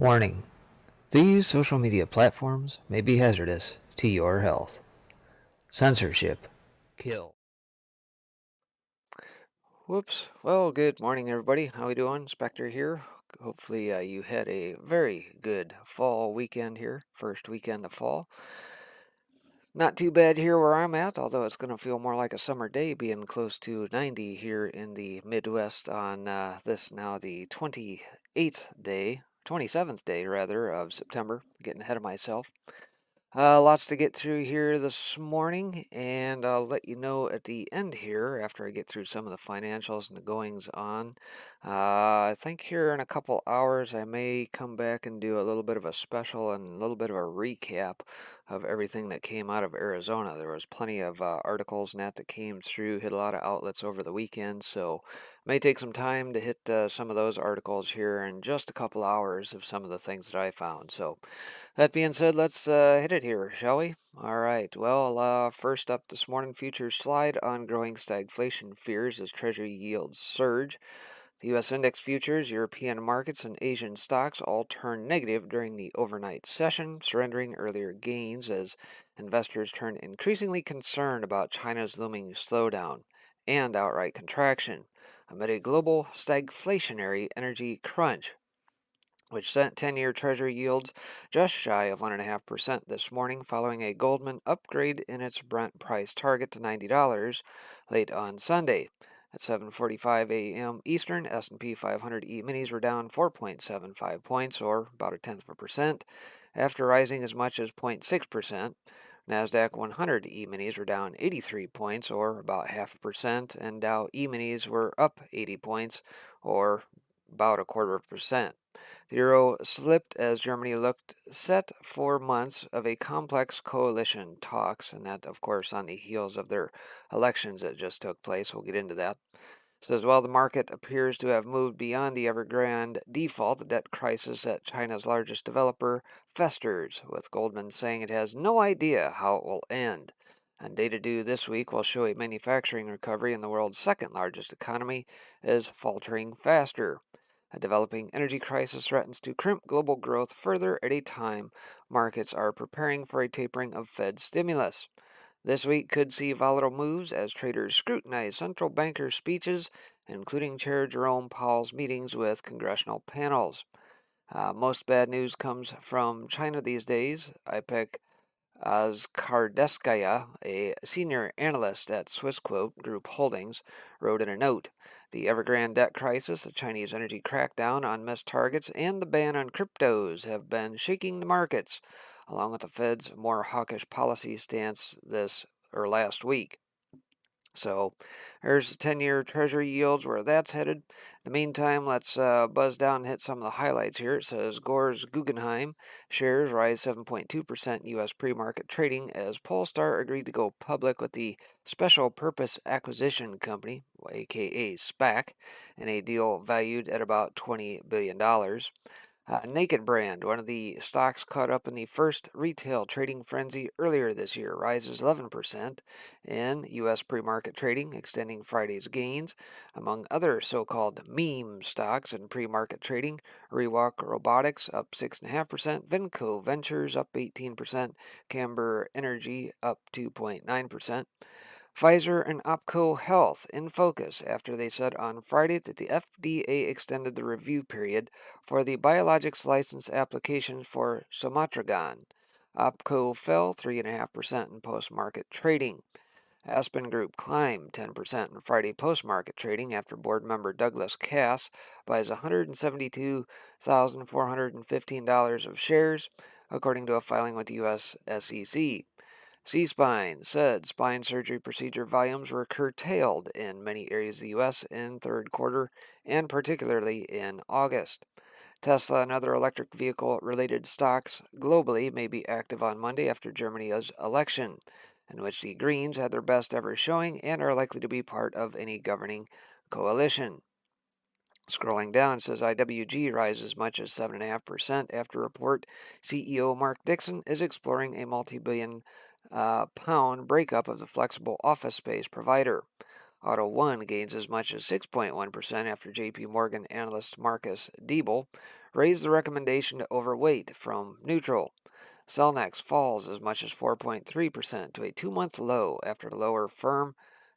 Warning: these social media platforms may be hazardous to your health. Censorship. Kill. Whoops. Well, good morning, everybody. How we doing? Spectre here. Hopefully, you had a very good fall weekend here. First weekend of fall. Not too bad here where I'm at, although it's going to feel more like a summer day being close to 90 here in the Midwest on this now the 27th day rather, of September. Getting ahead of myself. Lots to get through here this morning, and I'll let you know at the end here after I get through some of the financials and the goings on. I think here in a couple hours I may come back and do a little bit of a special and a little bit of a recap of everything that came out of Arizona. There was plenty of articles and that came through, hit a lot of outlets over the weekend, so may take some time to hit some of those articles here in just a couple hours of some of the things that I found. So that being said, let's hit it here, shall we? All right. Well, first up this morning, futures slide on growing stagflation fears as Treasury yields surge. The U.S. index futures, European markets, and Asian stocks all turned negative during the overnight session, surrendering earlier gains as investors turned increasingly concerned about China's looming slowdown and outright contraction amid a global stagflationary energy crunch, which sent 10-year Treasury yields just shy of 1.5% this morning following a Goldman upgrade in its Brent price target to $90 late on Sunday. At 7:45 a.m. Eastern, S&P 500 E-minis were down 4.75 points, or about a tenth of a percent, after rising as much as 0.6%. Nasdaq 100 E-minis were down 83 points, or about half a percent, and Dow E-minis were up 80 points, or about a quarter of a percent. The euro slipped as Germany looked set for months of a complex coalition talks, and that, of course, on the heels of their elections that just took place. We'll get into that. Says, while the market appears to have moved beyond the Evergrande default, the debt crisis at China's largest developer festers, with Goldman saying it has no idea how it will end. And data due this week will show a manufacturing recovery in the world's second largest economy is faltering faster. A developing energy crisis threatens to crimp global growth further at a time markets are preparing for a tapering of Fed stimulus. This week could see volatile moves as traders scrutinize central banker speeches, including Chair Jerome Powell's meetings with congressional panels. Most bad news comes from China these days. IPEC Kardeskaya, a senior analyst at Swissquote Group Holdings, wrote in a note, "The Evergrande debt crisis, the Chinese energy crackdown on missed targets, and the ban on cryptos have been shaking the markets, along with the Fed's more hawkish policy stance this or last week." So there's the 10-year Treasury yields where that's headed. In the meantime, let's buzz down and hit some of the highlights here. It says Gore's Guggenheim shares rise 7.2% in U.S. pre-market trading as Polestar agreed to go public with the Special Purpose Acquisition Company, aka SPAC, in a deal valued at about $20 billion. Naked Brand, one of the stocks caught up in the first retail trading frenzy earlier this year, rises 11% in U.S. pre-market trading, extending Friday's gains. Among other so-called meme stocks in pre-market trading, Rewalk Robotics up 6.5%, Venco Ventures up 18%, Camber Energy up 2.9%. Pfizer and OPKO Health in focus after they said on Friday that the FDA extended the review period for the biologics license application for Somatrogon. OPKO fell 3.5% in post-market trading. Aspen Group climbed 10% in Friday post-market trading after board member Douglas Cass buys $172,415 of shares, according to a filing with the U.S. SEC. C-Spine said spine surgery procedure volumes were curtailed in many areas of the U.S. in third quarter, and particularly in August. Tesla and other electric vehicle-related stocks globally may be active on Monday after Germany's election, in which the Greens had their best ever showing and are likely to be part of any governing coalition. Scrolling down, it says IWG rises as much as 7.5% after report CEO Mark Dixon is exploring a multi-billion pound breakup of the flexible office space provider. Auto One gains as much as 6.1% after JP Morgan analyst Marcus Diebel raised the recommendation to overweight from neutral. Celnex falls as much as 4.3% to a 2-month low after the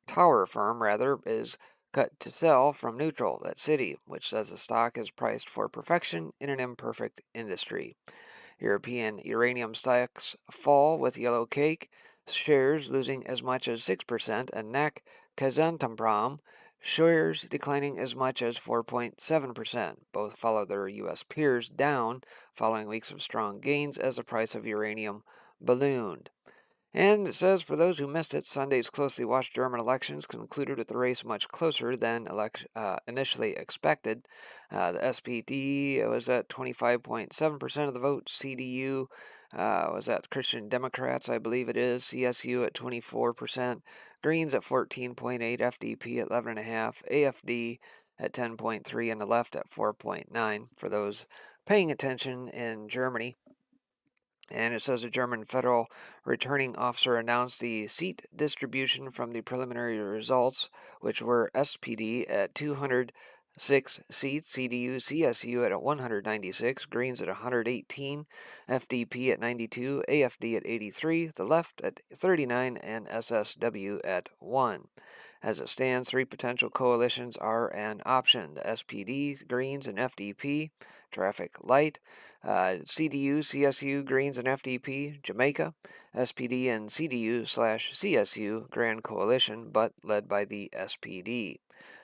tower firm is cut to sell from neutral. That Citi, which says the stock is priced for perfection in an imperfect industry. European uranium stocks fall with yellow cake, shares losing as much as 6%, and NAC Kazantamprom shares declining as much as 4.7%. Both follow their U.S. peers down following weeks of strong gains as the price of uranium ballooned. And it says, for those who missed it, Sunday's closely watched German elections concluded with the race much closer than initially expected. The SPD was at 25.7% of the vote. CDU was at Christian Democrats, I believe it is. CSU at 24%. Greens at 14.8%. FDP at 11.5%. AFD at 10.3%. And the left at 4.9% for those paying attention in Germany. And it says a German federal returning officer announced the seat distribution from the preliminary results, which were SPD at 206 seats, CDU, CSU at 196, Greens at 118, FDP at 92, AFD at 83, the left at 39, and SSW at 1. As it stands, 3 potential coalitions are an option: the SPD, Greens, and FDP. Traffic light. CDU, CSU, Greens, and FDP, Jamaica, SPD and CDU/CSU, Grand Coalition, but led by the SPD.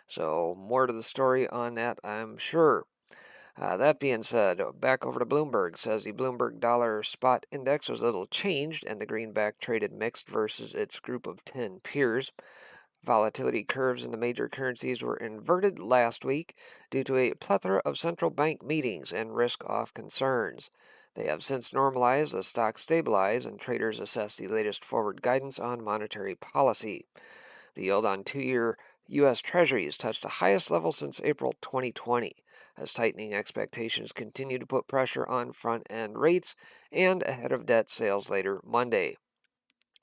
So more to the story on that, I'm sure. That being said, back over to Bloomberg. Says the Bloomberg Dollar Spot Index was a little changed, and the greenback traded mixed versus its group of 10 peers. Volatility curves in the major currencies were inverted last week due to a plethora of central bank meetings and risk-off concerns. They have since normalized as stocks stabilize and traders assess the latest forward guidance on monetary policy. The yield on 2-year U.S. Treasuries touched the highest level since April 2020, as tightening expectations continue to put pressure on front-end rates and ahead of debt sales later Monday.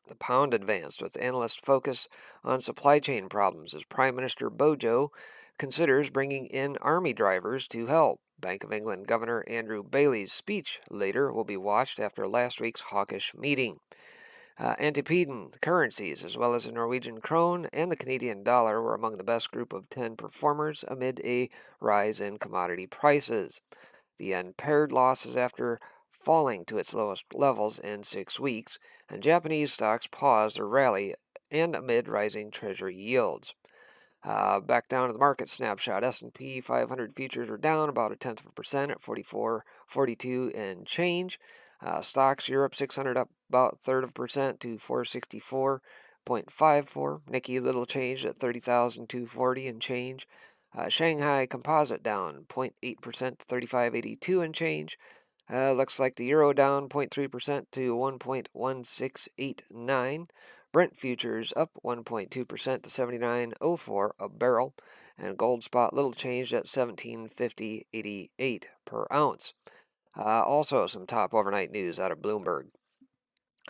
The pound advanced, with analysts focus on supply chain problems as Prime Minister Bojo considers bringing in army drivers to help. Bank of England Governor Andrew Bailey's speech later will be watched after last week's hawkish meeting. Antipeden currencies, as well as the Norwegian krone and the Canadian dollar, were among the best group of 10 performers amid a rise in commodity prices. The yen pared losses after falling to its lowest levels in 6 weeks, and Japanese stocks paused their rally and amid rising treasury yields. Back down to the market snapshot. S&P 500 futures are down about 0.1% at 44.42 and change. Stocks Europe 600 up about 1/3% to 464.54. Nikkei little changed at 30,240 and change. Shanghai Composite down 0.8% to 35.82 and change. Looks like the euro down 0.3% to 1.1689. Brent futures up 1.2% to 79.04 a barrel. And gold spot little changed at 1750.88 per ounce. Also, some top overnight news out of Bloomberg.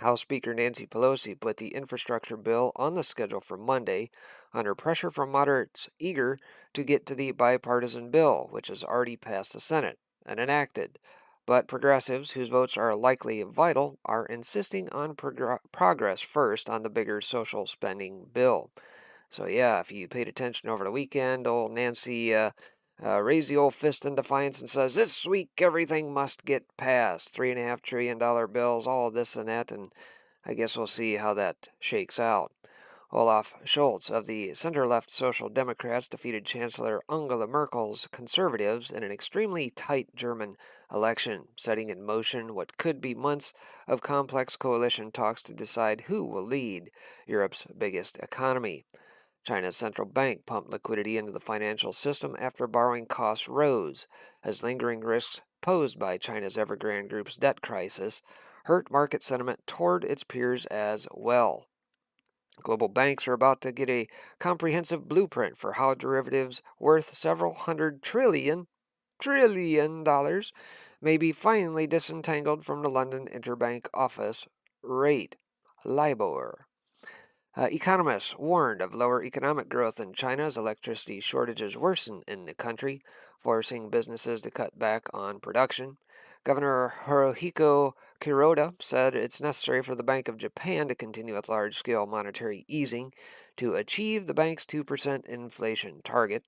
House Speaker Nancy Pelosi put the infrastructure bill on the schedule for Monday under pressure from moderates eager to get to the bipartisan bill, which has already passed the Senate and enacted. But progressives, whose votes are likely vital, are insisting on progress first on the bigger social spending bill. So yeah, if you paid attention over the weekend, old Nancy raised the old fist in defiance and says, this week everything must get passed. $3.5 trillion bills, all this and that, and I guess we'll see how that shakes out. Olaf Scholz of the center-left Social Democrats defeated Chancellor Angela Merkel's conservatives in an extremely tight German election, setting in motion what could be months of complex coalition talks to decide who will lead Europe's biggest economy. China's central bank pumped liquidity into the financial system after borrowing costs rose, as lingering risks posed by China's Evergrande Group's debt crisis hurt market sentiment toward its peers as well. Global banks are about to get a comprehensive blueprint for how derivatives worth several hundred trillion dollars may be finally disentangled from the London Interbank Office rate, LIBOR. Economists warned of lower economic growth in China as electricity shortages worsen in the country, forcing businesses to cut back on production. Governor Hirohiko Kuroda said it's necessary for the Bank of Japan to continue with large-scale monetary easing to achieve the bank's 2% inflation target.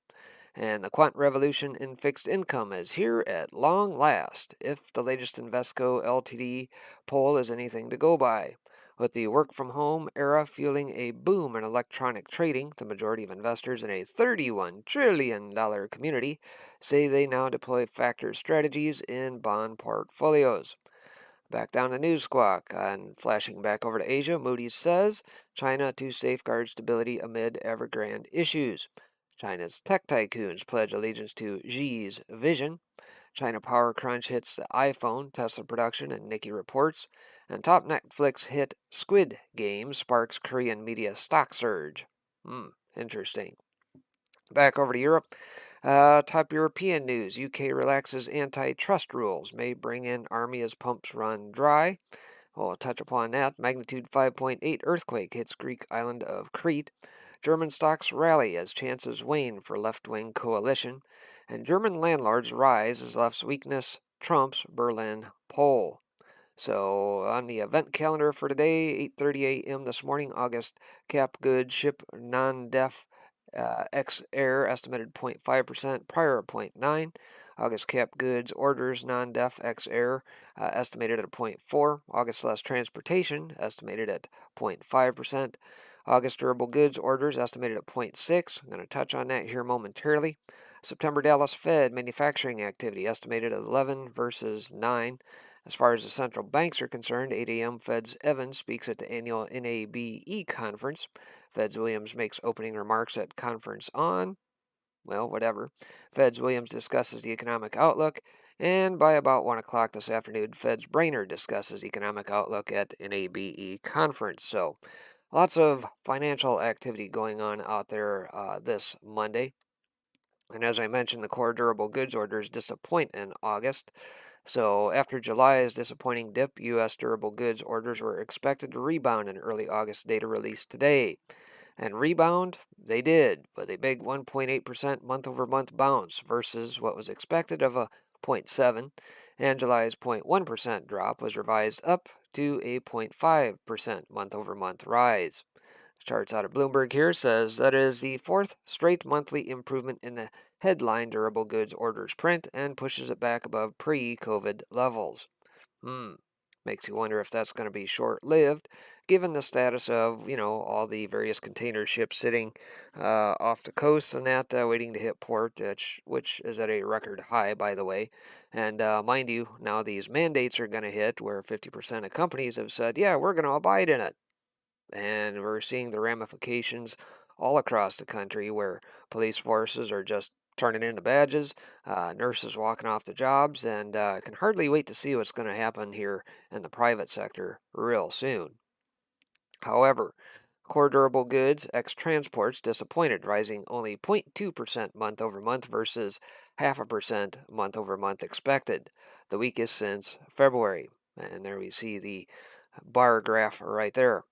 And the quant revolution in fixed income is here at long last, if the latest Invesco Ltd poll is anything to go by. With the work from home era fueling a boom in electronic trading, the majority of investors in a $31 trillion community say they now deploy factor strategies in bond portfolios. Back down to News Squawk, and flashing back over to Asia, Moody's says China to safeguard stability amid Evergrande issues. China's tech tycoons pledge allegiance to Xi's vision. China power crunch hits the iPhone, Tesla production, and Nikkei reports. And top Netflix hit Squid Game sparks Korean media stock surge. Interesting. Back over to Europe. Top European news. UK relaxes antitrust rules. May bring in army as pumps run dry. We'll touch upon that. Magnitude 5.8 earthquake hits Greek island of Crete. German stocks rally as chances wane for left-wing coalition. And German landlords rise as left's weakness trumps Berlin poll. So on the event calendar for today, 8:30 a.m. this morning, August cap goods ship non-def X Air estimated 0.5%, prior 0.9. August cap goods orders non-def X Air estimated at 0.4. August less transportation estimated at 0.5%. August durable goods orders estimated at 0.6. I'm going to touch on that here momentarily. September Dallas Fed manufacturing activity estimated at 11 versus 9. As far as the central banks are concerned, 8 a.m. Fed's Evans speaks at the annual NABE conference. Fed's Williams makes opening remarks at conference on, well, whatever. Fed's Williams discusses the economic outlook, and by about 1 o'clock this afternoon, Fed's Brainerd discusses economic outlook at NABE conference. So lots of financial activity going on out there this Monday. And as I mentioned, the core durable goods orders disappoint in August. So, after July's disappointing dip, U.S. durable goods orders were expected to rebound in early August data released today. And rebound, they did, with a big 1.8% month over month bounce versus what was expected of a 0.7, and July's 0.1% drop was revised up to a 0.5% month over month rise. Charts out of Bloomberg here says that is the fourth straight monthly improvement in the headline durable goods orders print and pushes it back above pre-COVID levels. Makes you wonder if that's going to be short-lived, given the status of, all the various container ships sitting off the coast and that waiting to hit port, which is at a record high, by the way. And mind you, now these mandates are going to hit where 50% of companies have said, yeah, we're going to abide in it. And we're seeing the ramifications all across the country where police forces are just turning in the badges, nurses walking off the jobs, and can hardly wait to see what's going to happen here in the private sector real soon. However, core durable goods ex transports disappointed, rising only 0.2% month over month versus 0.5% month over month expected, the weakest since February. And there we see the bar graph right there.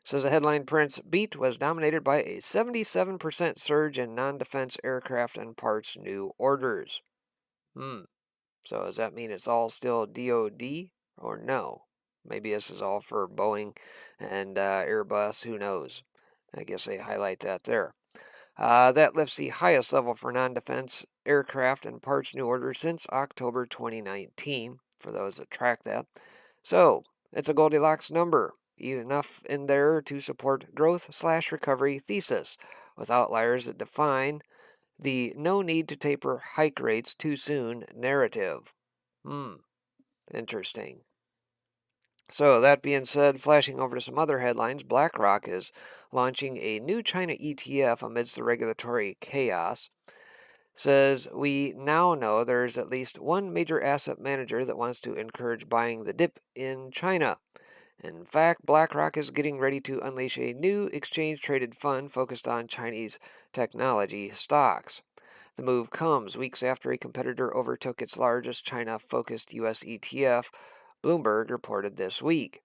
Says the headline prints beat was dominated by a 77% surge in non-defense aircraft and parts new orders. So does that mean it's all still DoD or no? Maybe this is all for Boeing and Airbus, who knows? I guess they highlight that there. That lifts the highest level for non-defense aircraft and parts new orders since October 2019, for those that track that. So, it's a Goldilocks number, enough in there to support growth/recovery thesis, with outliers that define the no need to taper hike rates too soon narrative. Interesting. So, that being said, flashing over to some other headlines, BlackRock is launching a new China ETF amidst the regulatory chaos. Says, we now know there's at least one major asset manager that wants to encourage buying the dip in China. In fact, BlackRock is getting ready to unleash a new exchange-traded fund focused on Chinese technology stocks. The move comes weeks after a competitor overtook its largest China-focused U.S. ETF, Bloomberg reported this week.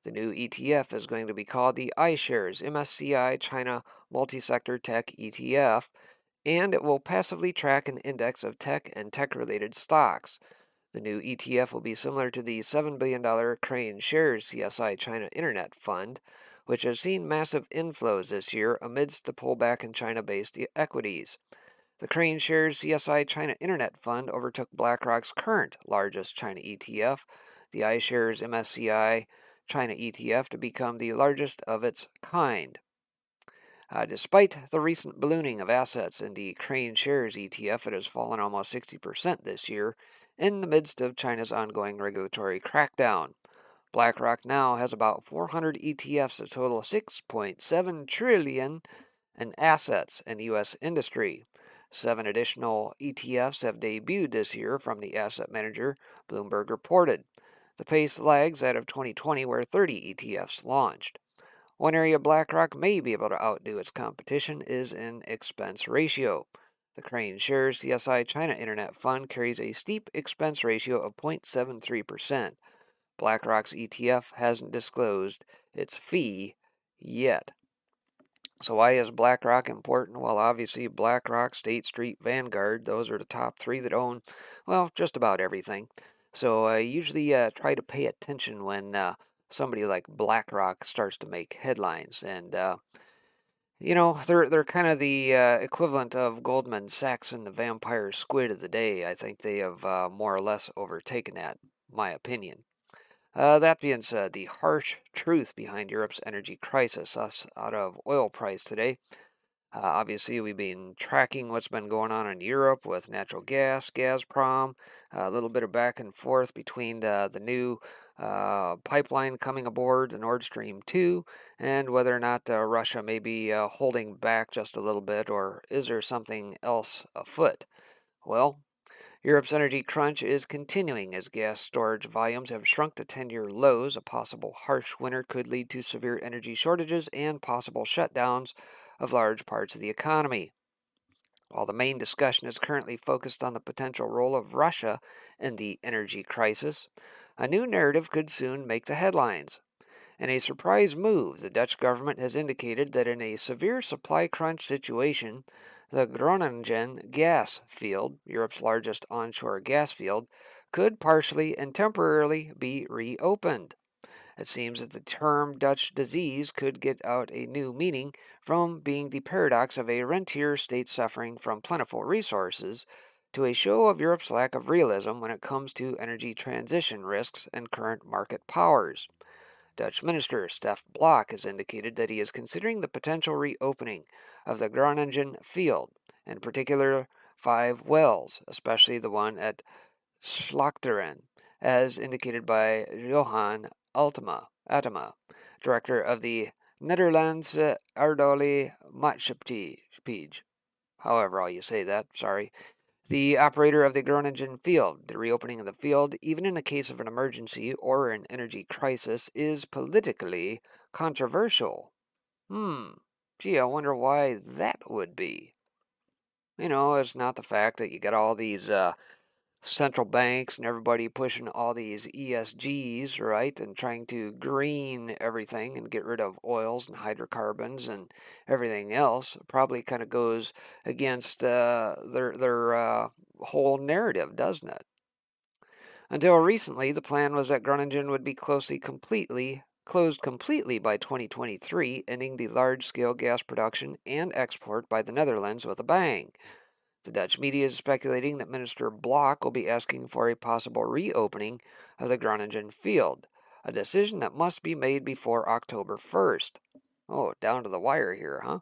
The new ETF is going to be called the iShares MSCI China Multi-Sector Tech ETF, and it will passively track an index of tech and tech-related stocks. The new ETF will be similar to the $7 billion Crane Shares CSI China Internet Fund, which has seen massive inflows this year amidst the pullback in China-based equities. The Crane Shares CSI China Internet Fund overtook BlackRock's current largest China ETF, the iShares MSCI China ETF, to become the largest of its kind. Despite the recent ballooning of assets in the Crane Shares ETF, it has fallen almost 60% this year in the midst of China's ongoing regulatory crackdown. BlackRock now has about 400 ETFs that total 6.7 trillion in assets in U.S. industry. 7 additional ETFs have debuted this year from the asset manager, Bloomberg reported. The pace lags that of 2020, where 30 ETFs launched. One area BlackRock may be able to outdo its competition is in expense ratio. The Crane Shares CSI China Internet Fund carries a steep expense ratio of 0.73%. BlackRock's ETF hasn't disclosed its fee yet. So why is BlackRock important? Well, obviously BlackRock, State Street, Vanguard, those are the top 3 that own, well, just about everything. So I usually try to pay attention when somebody like BlackRock starts to make headlines. And, they're kind of the equivalent of Goldman Sachs and the vampire squid of the day. I think they have more or less overtaken that, my opinion. That being said, the harsh truth behind Europe's energy crisis, us out of oil price today. Obviously, we've been tracking what's been going on in Europe with natural gas, Gazprom, a little bit of back and forth between the new pipeline coming aboard, the Nord Stream 2, and whether or not Russia may be holding back just a little bit, or is there something else afoot? Well, Europe's energy crunch is continuing as gas storage volumes have shrunk to 10-year lows. A possible harsh winter could lead to severe energy shortages and possible shutdowns of large parts of the economy. While the main discussion is currently focused on the potential role of Russia in the energy crisis, a new narrative could soon make the headlines. In a surprise move, the Dutch government has indicated that in a severe supply crunch situation, the Groningen gas field, Europe's largest onshore gas field, could partially and temporarily be reopened. It seems that the term Dutch disease could get out a new meaning from being the paradox of a rentier state suffering from plentiful resources to a show of Europe's lack of realism when it comes to energy transition risks and current market powers. Dutch Minister Stef Blok has indicated that he is considering the potential reopening of the Groningen field, in particular 5 wells, especially the one at Slachteren, as indicated by Johan Atema, director of the Netherlands Aardolie Maatschappij. However, all you say that, sorry. The operator of the Groningen field. The reopening of the field, even in the case of an emergency or an energy crisis, is politically controversial. Gee, I wonder why that would be. It's not the fact that you got all these central banks and everybody pushing all these ESGs, right, and trying to green everything and get rid of oils and hydrocarbons and everything else. It probably kind of goes against their whole narrative, doesn't it? Until recently, the plan was that Groningen would be closed completely by 2023, ending the large-scale gas production and export by the Netherlands with a bang. The Dutch media is speculating that Minister Blok will be asking for a possible reopening of the Groningen field, a decision that must be made before October 1st. Oh, down to the wire here, huh?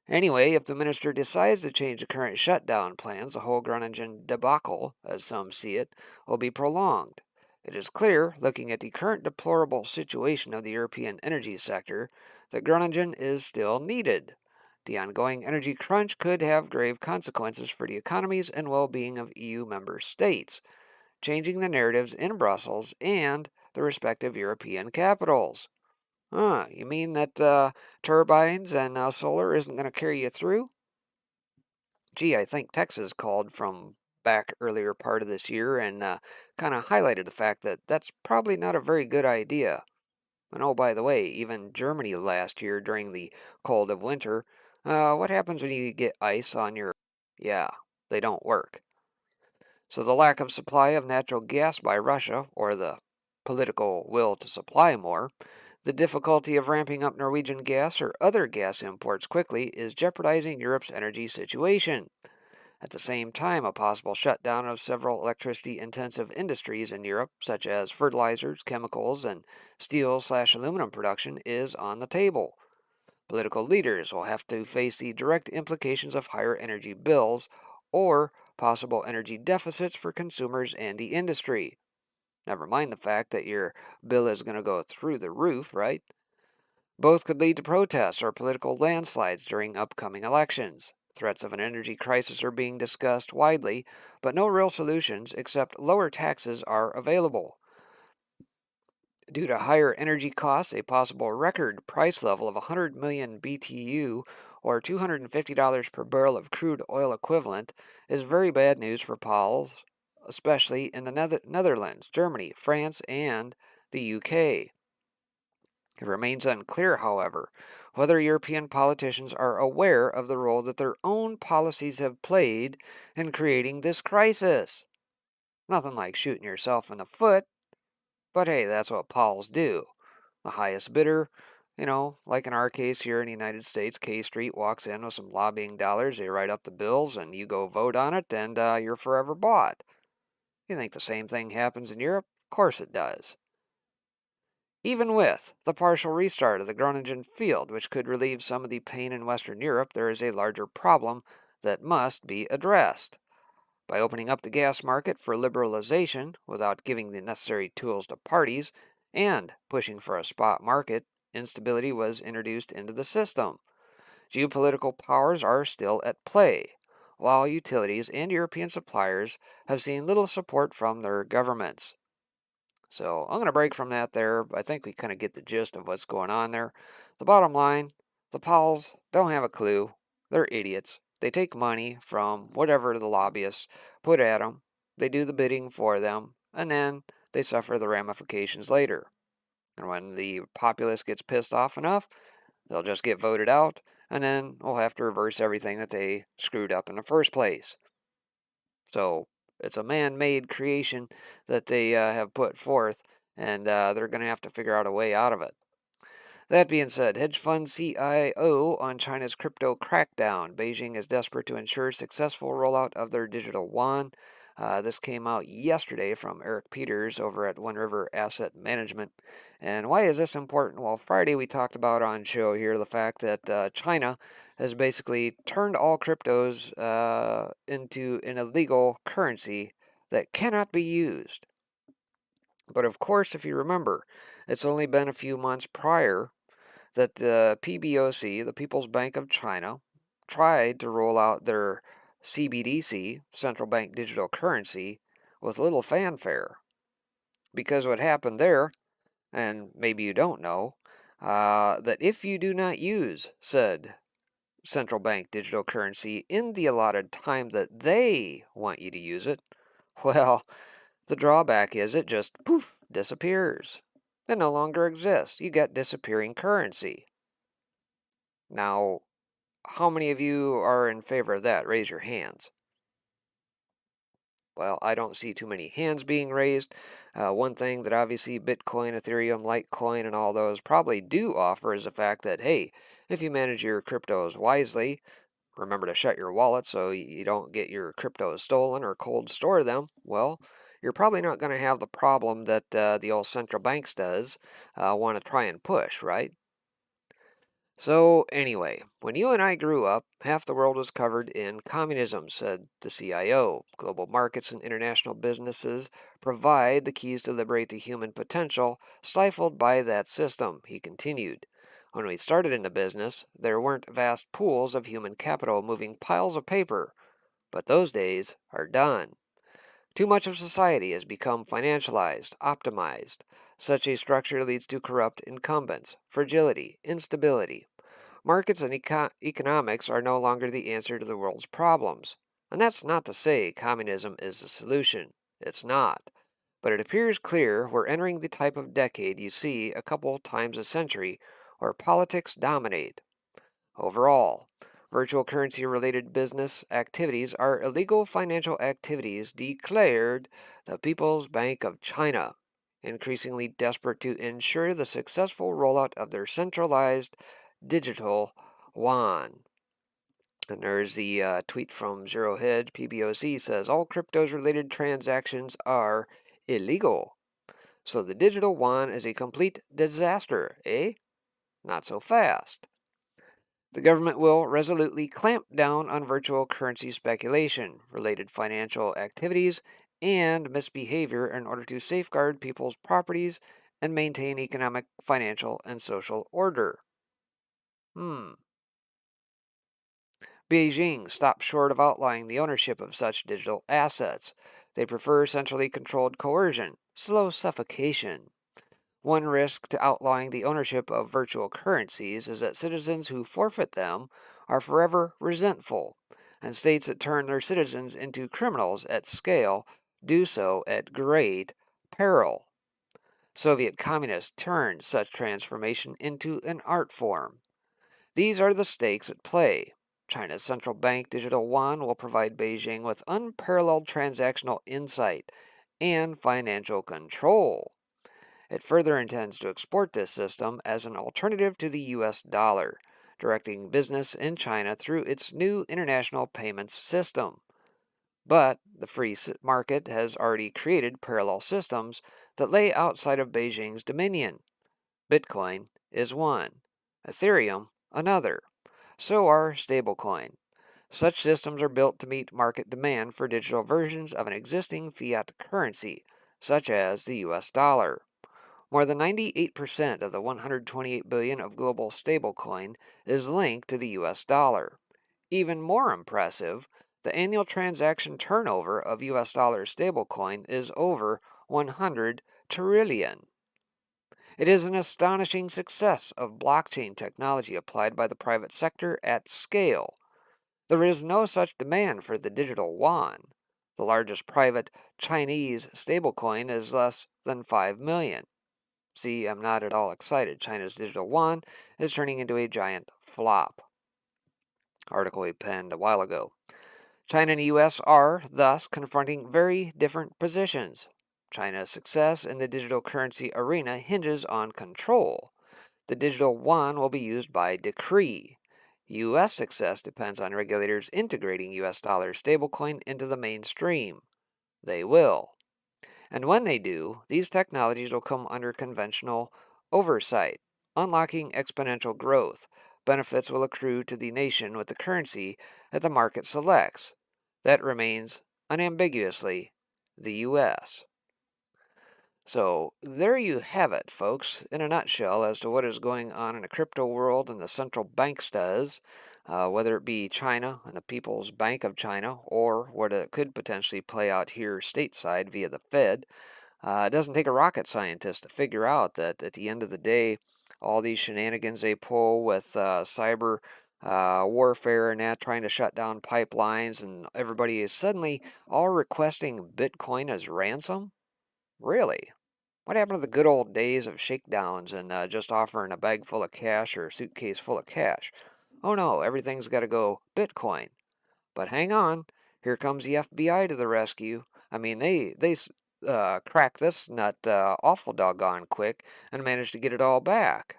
Anyway, if the minister decides to change the current shutdown plans, the whole Groningen debacle, as some see it, will be prolonged. It is clear, looking at the current deplorable situation of the European energy sector, that Groningen is still needed. The ongoing energy crunch could have grave consequences for the economies and well-being of EU member states, changing the narratives in Brussels and the respective European capitals. You mean that turbines and solar isn't going to carry you through? Gee, I think Texas called from back earlier part of this year and kind of highlighted the fact that that's probably not a very good idea. And oh, by the way, even Germany last year during the cold of winter, what happens when you get ice on your Yeah, they don't work. So the lack of supply of natural gas by Russia, or the political will to supply more, the difficulty of ramping up Norwegian gas or other gas imports quickly is jeopardizing Europe's energy situation. At the same time, a possible shutdown of several electricity intensive industries in Europe, such as fertilizers, chemicals, and steel/aluminum production, is on the table. Political leaders will have to face the direct implications of higher energy bills or possible energy deficits for consumers and the industry. Never mind the fact that your bill is going to go through the roof, right? Both could lead to protests or political landslides during upcoming elections. Threats of an energy crisis are being discussed widely, but no real solutions except lower taxes are available. Due to higher energy costs, a possible record price level of 100 million BTU or $250 per barrel of crude oil equivalent is very bad news for Poles, especially in the Netherlands, Germany, France, and the UK. It remains unclear, however, whether European politicians are aware of the role that their own policies have played in creating this crisis. Nothing like shooting yourself in the foot, but hey, that's what Poles do. The highest bidder, like in our case here in the United States, K Street walks in with some lobbying dollars, they write up the bills, and you go vote on it, and you're forever bought. You think the same thing happens in Europe? Of course it does. Even with the partial restart of the Groningen field, which could relieve some of the pain in Western Europe, there is a larger problem that must be addressed. By opening up the gas market for liberalization without giving the necessary tools to parties and pushing for a spot market, instability was introduced into the system. Geopolitical powers are still at play, while utilities and European suppliers have seen little support from their governments. So I'm going to break from that there. I think we kind of get the gist of what's going on there. The bottom line, the Powells don't have a clue. They're idiots. They take money from whatever the lobbyists put at them. They do the bidding for them, and then they suffer the ramifications later. And when the populace gets pissed off enough, they'll just get voted out, and then we'll have to reverse everything that they screwed up in the first place. So it's a man-made creation that they have put forth, and they're going to have to figure out a way out of it. That being said, hedge fund CIO on China's crypto crackdown. Beijing is desperate to ensure successful rollout of their digital yuan. This came out yesterday from Eric Peters over at One River Asset Management. And why is this important? Well, Friday we talked about on show here the fact that China has basically turned all cryptos into an illegal currency that cannot be used. But of course, if you remember, it's only been a few months prior that the PBOC, the People's Bank of China, tried to roll out their CBDC, central bank digital currency, with little fanfare. Because what happened there, and maybe you don't know, that if you do not use said central bank digital currency in the allotted time that they want you to use it, well, the drawback is it just poof disappears. It no longer exists. You get disappearing currency. Now, how many of you are in favor of that? Raise your hands. Well, I don't see too many hands being raised. One thing that obviously Bitcoin, Ethereum, Litecoin, and all those probably do offer is the fact that, hey, if you manage your cryptos wisely, remember to shut your wallet so you don't get your cryptos stolen or cold store them, well, you're probably not going to have the problem that the old central banks does want to try and push, right? So, anyway, when you and I grew up, half the world was covered in communism, said the CIO. Global markets and international businesses provide the keys to liberate the human potential stifled by that system, he continued. When we started into business, there weren't vast pools of human capital moving piles of paper, but those days are done. Too much of society has become financialized, optimized. Such a structure leads to corrupt incumbents, fragility, instability. Markets and economics are no longer the answer to the world's problems. And that's not to say communism is the solution. It's not. But it appears clear we're entering the type of decade you see a couple times a century where politics dominate. Overall, Virtual currency related business activities are illegal financial activities declared the People's Bank of China, increasingly desperate to ensure the successful rollout of their centralized digital yuan. And there's the tweet from Zero Hedge PBOC says all cryptos related transactions are illegal. So the digital yuan is a complete disaster, eh? Not so fast. The government will resolutely clamp down on virtual currency speculation, related financial activities, and misbehavior in order to safeguard people's properties and maintain economic, financial, and social order. Beijing stopped short of outlawing the ownership of such digital assets. They prefer centrally controlled coercion, slow suffocation. One risk to outlawing the ownership of virtual currencies is that citizens who forfeit them are forever resentful, and states that turn their citizens into criminals at scale do so at great peril. Soviet communists turned such transformation into an art form. These are the stakes at play. China's central bank digital yuan will provide Beijing with unparalleled transactional insight and financial control. It further intends to export this system as an alternative to the US dollar, directing business in China through its new international payments system. But the free market has already created parallel systems that lay outside of Beijing's dominion. Bitcoin is one, Ethereum another. So are stablecoin. Such systems are built to meet market demand for digital versions of an existing fiat currency, such as the US dollar. More than 98% of the 128 billion of global stablecoin is linked to the US dollar. Even more impressive, the annual transaction turnover of US dollar stablecoin is over 100 trillion. It is an astonishing success of blockchain technology applied by the private sector at scale. There is no such demand for the digital yuan. The largest private Chinese stablecoin is less than 5 million. See, I'm not at all excited. China's digital yuan is turning into a giant flop. Article we penned a while ago. China and the US are, thus, confronting very different positions. China's success in the digital currency arena hinges on control. The digital yuan will be used by decree. US success depends on regulators integrating US dollar stablecoin into the mainstream. They will. And when they do, these technologies will come under conventional oversight, unlocking exponential growth. Benefits will accrue to the nation with the currency that the market selects. That remains unambiguously the US. So there you have it, folks, in a nutshell as to what is going on in the crypto world and the central banks does, whether it be China and the People's Bank of China, or what it could potentially play out here stateside via the Fed. It doesn't take a rocket scientist to figure out that at the end of the day, all these shenanigans they pull with cyber warfare and that trying to shut down pipelines, and everybody is suddenly all requesting Bitcoin as ransom? Really? What happened to the good old days of shakedowns and just offering a bag full of cash or a suitcase full of cash? Oh no, everything's got to go Bitcoin. But hang on, here comes the FBI to the rescue. I mean, they cracked this nut awful doggone quick and managed to get it all back.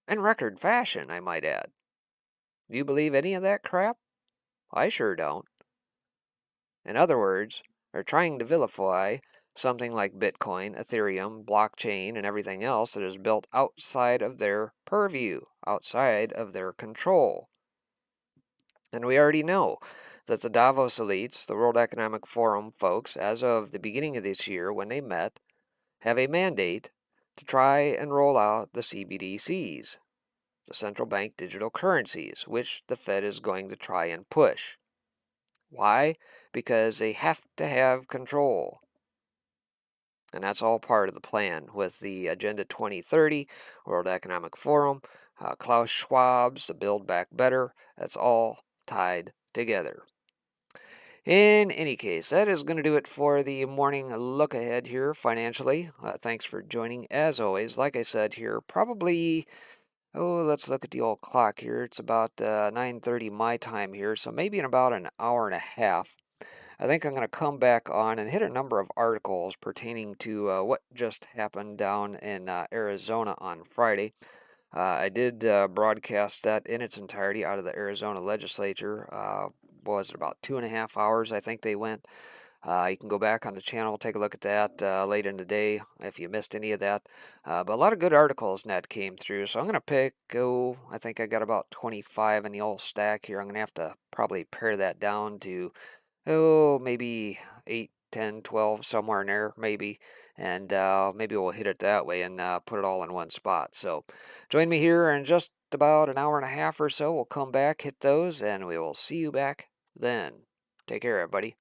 In record fashion, I might add. Do you believe any of that crap? I sure don't. In other words, they're trying to vilify something like Bitcoin, Ethereum, blockchain, and everything else that is built outside of their purview, outside of their control. And we already know that the Davos elites, the World Economic Forum folks, as of the beginning of this year when they met, have a mandate to try and roll out the CBDCs, the central bank digital currencies, which the Fed is going to try and push. Why? Because they have to have control. And that's all part of the plan with the Agenda 2030, World Economic Forum, Klaus Schwab's the Build Back Better. That's all tied together. In any case, that is going to do it for the morning look ahead here financially. Thanks for joining as always. Like I said here, probably Oh, let's look at the old clock here. It's about 9:30 my time here, so maybe in about an hour and a half. I think I'm going to come back on and hit a number of articles pertaining to what just happened down in Arizona on Friday. I did broadcast that in its entirety out of the Arizona legislature. Was it about 2.5 hours? I think they went. You can go back on the channel, take a look at that late in the day if you missed any of that. But a lot of good articles in that came through. So I'm going to pick, I think I got about 25 in the old stack here. I'm going to have to probably pare that down to, maybe 8, 10, 12, somewhere in there, maybe. And maybe we'll hit it that way and put it all in one spot. So join me here in just about an hour and a half or so. We'll come back, hit those, and we will see you back then. Take care, everybody.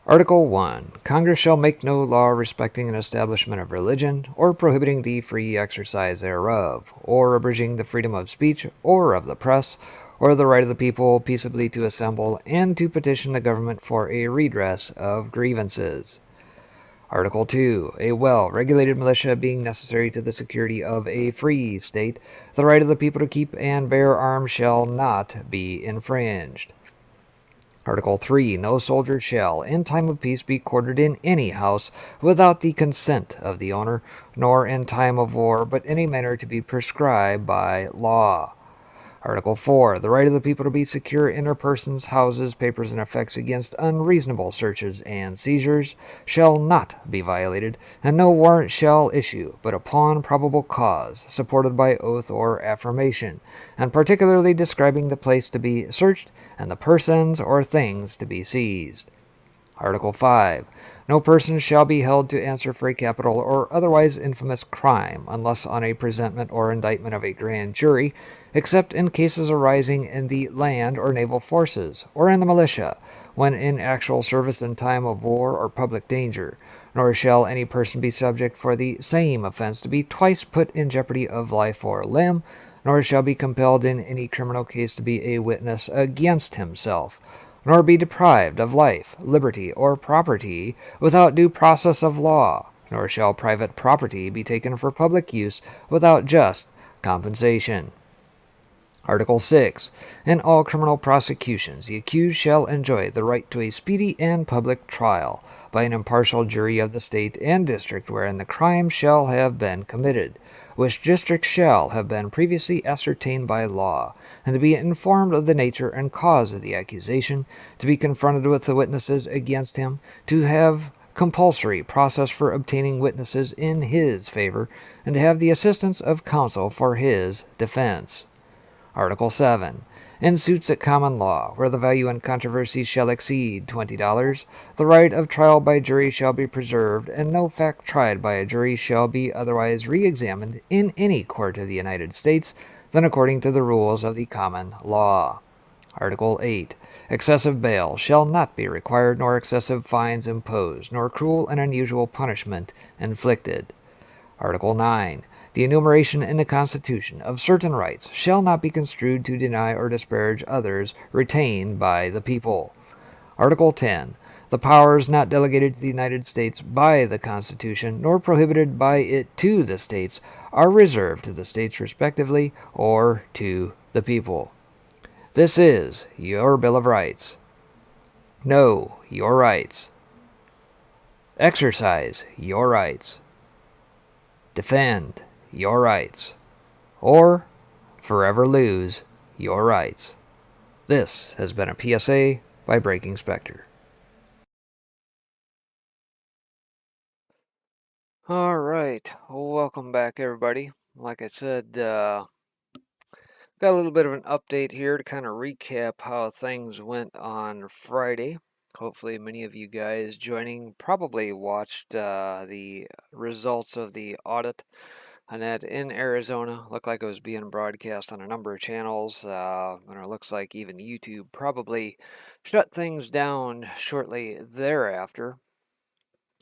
Article 1. Congress shall make no law respecting an establishment of religion, or prohibiting the free exercise thereof, or abridging the freedom of speech, or of the press, or the right of the people peaceably to assemble and to petition the government for a redress of grievances. Article 2. A well-regulated militia being necessary to the security of a free state, the right of the people to keep and bear arms shall not be infringed. Article 3. No soldier shall, in time of peace, be quartered in any house without the consent of the owner, nor in time of war, but in a manner to be prescribed by law. Article 4. The right of the people to be secure in their persons, houses, papers, and effects against unreasonable searches and seizures shall not be violated, and no warrant shall issue but upon probable cause, supported by oath or affirmation, and particularly describing the place to be searched and the persons or things to be seized. Article 5. No person shall be held to answer for a capital or otherwise infamous crime unless on a presentment or indictment of a grand jury, except in cases arising in the land or naval forces, or in the militia, when in actual service in time of war or public danger. Nor shall any person be subject for the same offense to be twice put in jeopardy of life or limb, nor shall be compelled in any criminal case to be a witness against himself, nor be deprived of life, liberty, or property without due process of law, nor shall private property be taken for public use without just compensation. Article 6. In all criminal prosecutions, the accused shall enjoy the right to a speedy and public trial by an impartial jury of the state and district wherein the crime shall have been committed, which district shall have been previously ascertained by law, and to be informed of the nature and cause of the accusation, to be confronted with the witnesses against him, to have compulsory process for obtaining witnesses in his favor, and to have the assistance of counsel for his defense. Article 7. In suits at common law, where the value in controversy shall exceed $20, the right of trial by jury shall be preserved, and no fact tried by a jury shall be otherwise re-examined in any court of the United States than according to the rules of the common law. Article 8. Excessive bail shall not be required, nor excessive fines imposed, nor cruel and unusual punishment inflicted. Article 9. The enumeration in the Constitution of certain rights shall not be construed to deny or disparage others retained by the people. Article 10. The powers not delegated to the United States by the Constitution, nor prohibited by it to the states, are reserved to the states respectively or to the people. This is your Bill of Rights. Know your rights. Exercise your rights. Defend your rights, or forever lose your rights. This has been a PSA by Breaking Spectre. All right, welcome back, everybody. Like I said, got a little bit of an update here to kind of recap how things went on Friday. Hopefully, many of you guys joining probably watched the results of the audit on that in Arizona. Looked like it was being broadcast on a number of channels, and it looks like even YouTube probably shut things down shortly thereafter.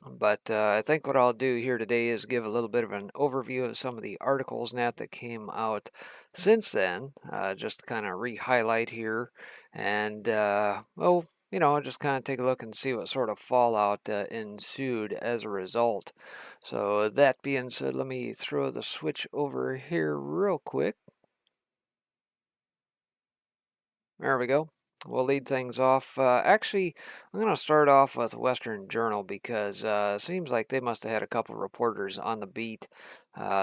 But I think what I'll do here today is give a little bit of an overview of some of the articles that came out since then, just to kind of re-highlight here, and just kind of take a look and see what sort of fallout ensued as a result. So that being said, let me throw the switch over here real quick. There we go. We'll lead things off. Actually, I'm going to start off with Western Journal because it seems like they must have had a couple reporters on the beat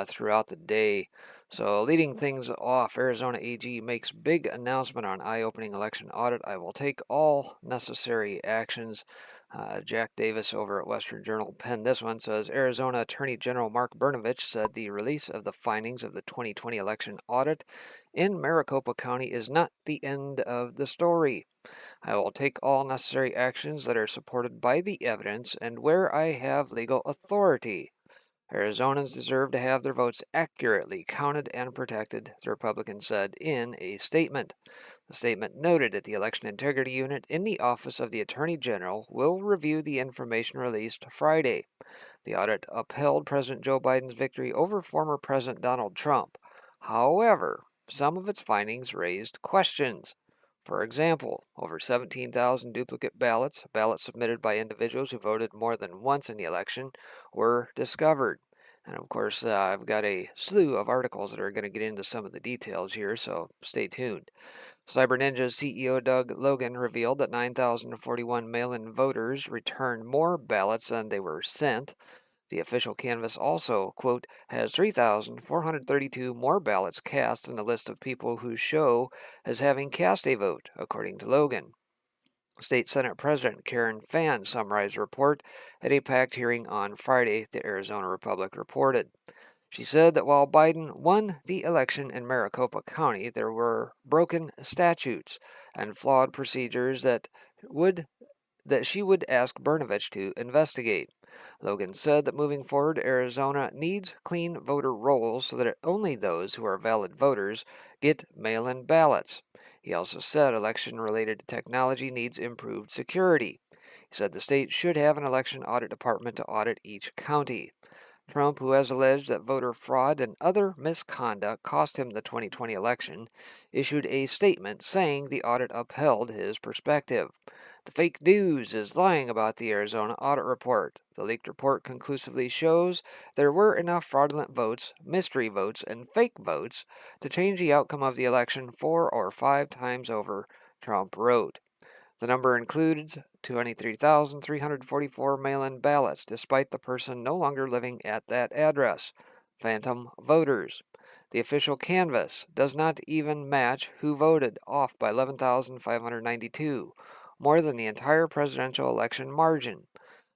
throughout the day. So, leading things off, Arizona AG makes big announcement on eye-opening election audit. I will take all necessary actions. Jack Davis over at Western Journal penned this one. Says Arizona Attorney General Mark Brnovich said the release of the findings of the 2020 election audit in Maricopa County is not the end of the story. I will take all necessary actions that are supported by the evidence and where I have legal authority. Arizonans deserve to have their votes accurately counted and protected, the Republican said in a statement. The statement noted that the Election Integrity Unit in the Office of the Attorney General will review the information released Friday. The audit upheld President Joe Biden's victory over former President Donald Trump. However, some of its findings raised questions. For example, over 17,000 duplicate ballots, ballots submitted by individuals who voted more than once in the election, were discovered. And of course, I've got a slew of articles that are going to get into some of the details here, so stay tuned. CyberNinja's CEO Doug Logan revealed that 9,041 mail-in voters returned more ballots than they were sent. The official canvass also, quote, has 3,432 more ballots cast in the list of people who show as having cast a vote, according to Logan. State Senate President Karen Fann summarized the report at a packed hearing on Friday, the Arizona Republic reported. She said that while Biden won the election in Maricopa County, there were broken statutes and flawed procedures that she would ask Brnovich to investigate. Logan said that moving forward, Arizona needs clean voter rolls so that only those who are valid voters get mail-in ballots. He also said election-related technology needs improved security. He said the state should have an election audit department to audit each county. Trump, who has alleged that voter fraud and other misconduct cost him the 2020 election, issued a statement saying the audit upheld his perspective. The fake news is lying about the Arizona audit report. The leaked report conclusively shows there were enough fraudulent votes, mystery votes, and fake votes to change the outcome of the election 4 or 5 times over, Trump wrote. The number includes 23,344 mail-in ballots, despite the person no longer living at that address. Phantom voters. The official canvass does not even match who voted, off by 11,592, more than the entire presidential election margin.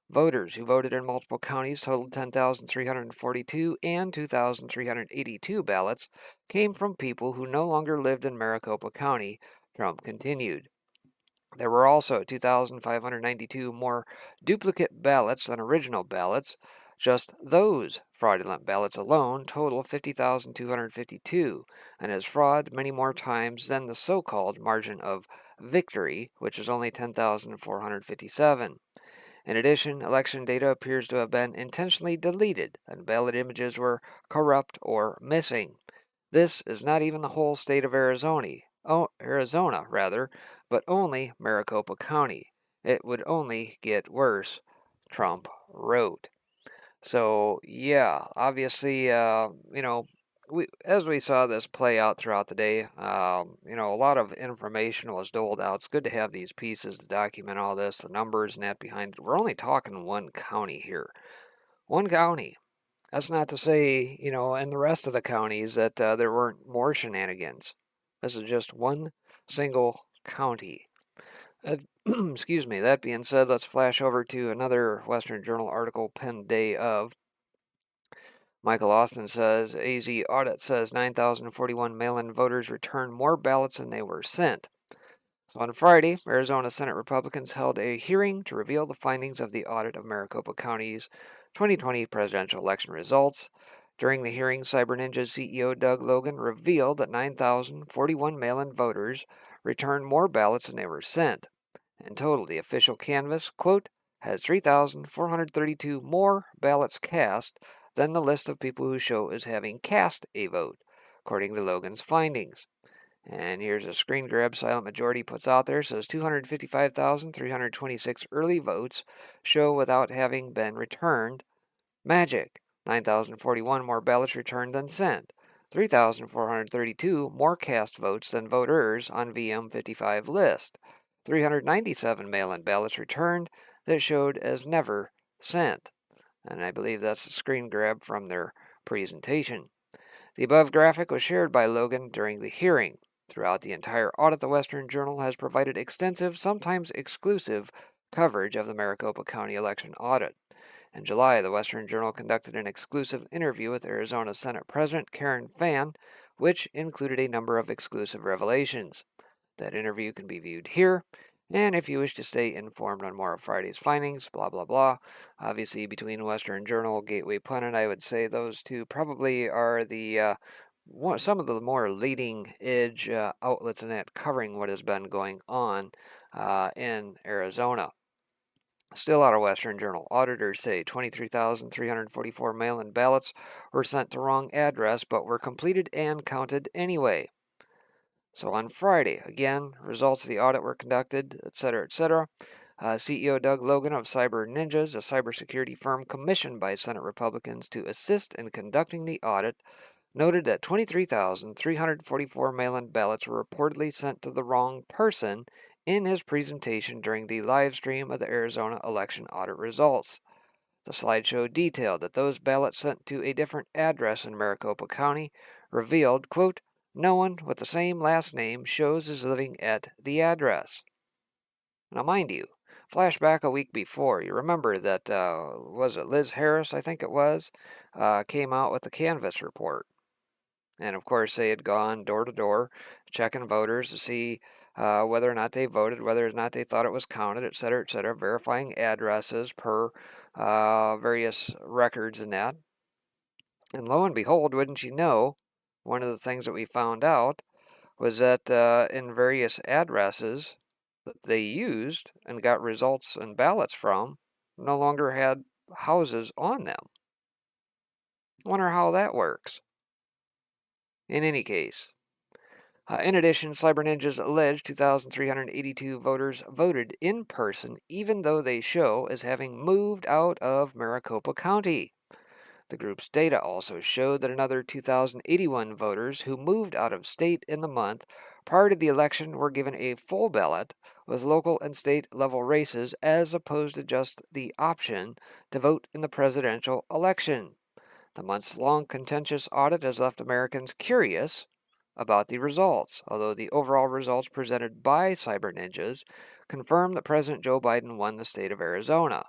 Voters who voted in multiple counties totaled 10,342, and 2,382 ballots came from people who no longer lived in Maricopa County, Trump continued. There were also 2,592 more duplicate ballots than original ballots. Just those fraudulent ballots alone total 50,252, and is fraud many more times than the so-called margin of victory, which is only 10,457. In addition, election data appears to have been intentionally deleted, and ballot images were corrupt or missing. This is not even the whole state of Arizona, but only Maricopa County. It would only get worse, Trump wrote. So, yeah, obviously, as we saw this play out throughout the day, a lot of information was doled out. It's good to have these pieces to document all this, the numbers and that behind it. We're only talking one county here. One county. That's not to say, in the rest of the counties that there weren't more shenanigans. This is just one single county. Excuse me. That being said, let's flash over to another Western Journal article penned day of. Michael Austin says AZ audit says 9,041 mail-in voters returned more ballots than they were sent. So on Friday, Arizona Senate Republicans held a hearing to reveal the findings of the audit of Maricopa County's 2020 presidential election results. During the hearing, CyberNinja's CEO Doug Logan revealed that 9,041 mail-in voters returned more ballots than they were sent. In total, the official canvass, quote, has 3,432 more ballots cast than the list of people who show as having cast a vote, according to Logan's findings. And here's a screen grab Silent Majority puts out there. It says 255,326 early votes show without having been returned. Magic. 9,041 more ballots returned than sent. 3,432 more cast votes than voters on VM55 list. 397 mail-in ballots returned that showed as never sent. And I believe that's a screen grab from their presentation. The above graphic was shared by Logan during the hearing. Throughout the entire audit, the Western Journal has provided extensive, sometimes exclusive, coverage of the Maricopa County election audit. In July, the Western Journal conducted an exclusive interview with Arizona Senate President Karen Fann, which included a number of exclusive revelations. That interview can be viewed here, and if you wish to stay informed on more of Friday's findings, blah blah blah. Obviously, between Western Journal, Gateway Pundit, I would say those two probably are the some of the more leading edge outlets in that covering what has been going on in Arizona. Still out of Western Journal, auditors say 23,344 mail-in ballots were sent to wrong address but were completed and counted anyway. So on Friday, again, results of the audit were conducted, etc., etc. CEO Doug Logan of Cyber Ninjas, a cybersecurity firm commissioned by Senate Republicans to assist in conducting the audit, noted that 23,344 mail-in ballots were reportedly sent to the wrong person in his presentation during the live stream of the Arizona election audit results. The slideshow detailed that those ballots sent to a different address in Maricopa County revealed, quote, no one with the same last name shows as living at the address. Now, mind you, flashback a week before, you remember that, was it Liz Harris, I think it was, came out with the Canvass report. And of course, they had gone door to door checking voters to see whether or not they voted, whether or not they thought it was counted, et cetera, verifying addresses per various records and that. And lo and behold, wouldn't you know, one of the things that we found out was that in various addresses that they used and got results and ballots from no longer had houses on them. Wonder how that works. In any case, in addition, Cyber Ninjas allege 2,382 voters voted in person even though they show as having moved out of Maricopa County. The group's data also showed that another 2,081 voters who moved out of state in the month prior to the election were given a full ballot with local and state level races as opposed to just the option to vote in the presidential election. The months-long contentious audit has left Americans curious about the results, although the overall results presented by Cyber Ninjas confirm that President Joe Biden won the state of Arizona.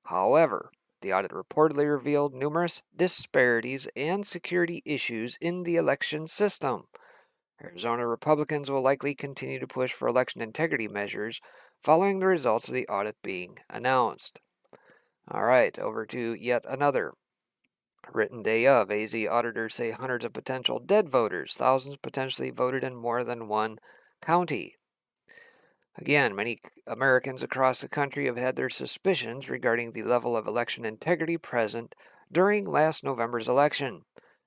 However, the audit reportedly revealed numerous disparities and security issues in the election system. Arizona Republicans will likely continue to push for election integrity measures following the results of the audit being announced. All right, over to yet another written day of. AZ auditors say hundreds of potential dead voters, thousands potentially voted in more than one county. Again, many Americans across the country have had their suspicions regarding the level of election integrity present during last November's election.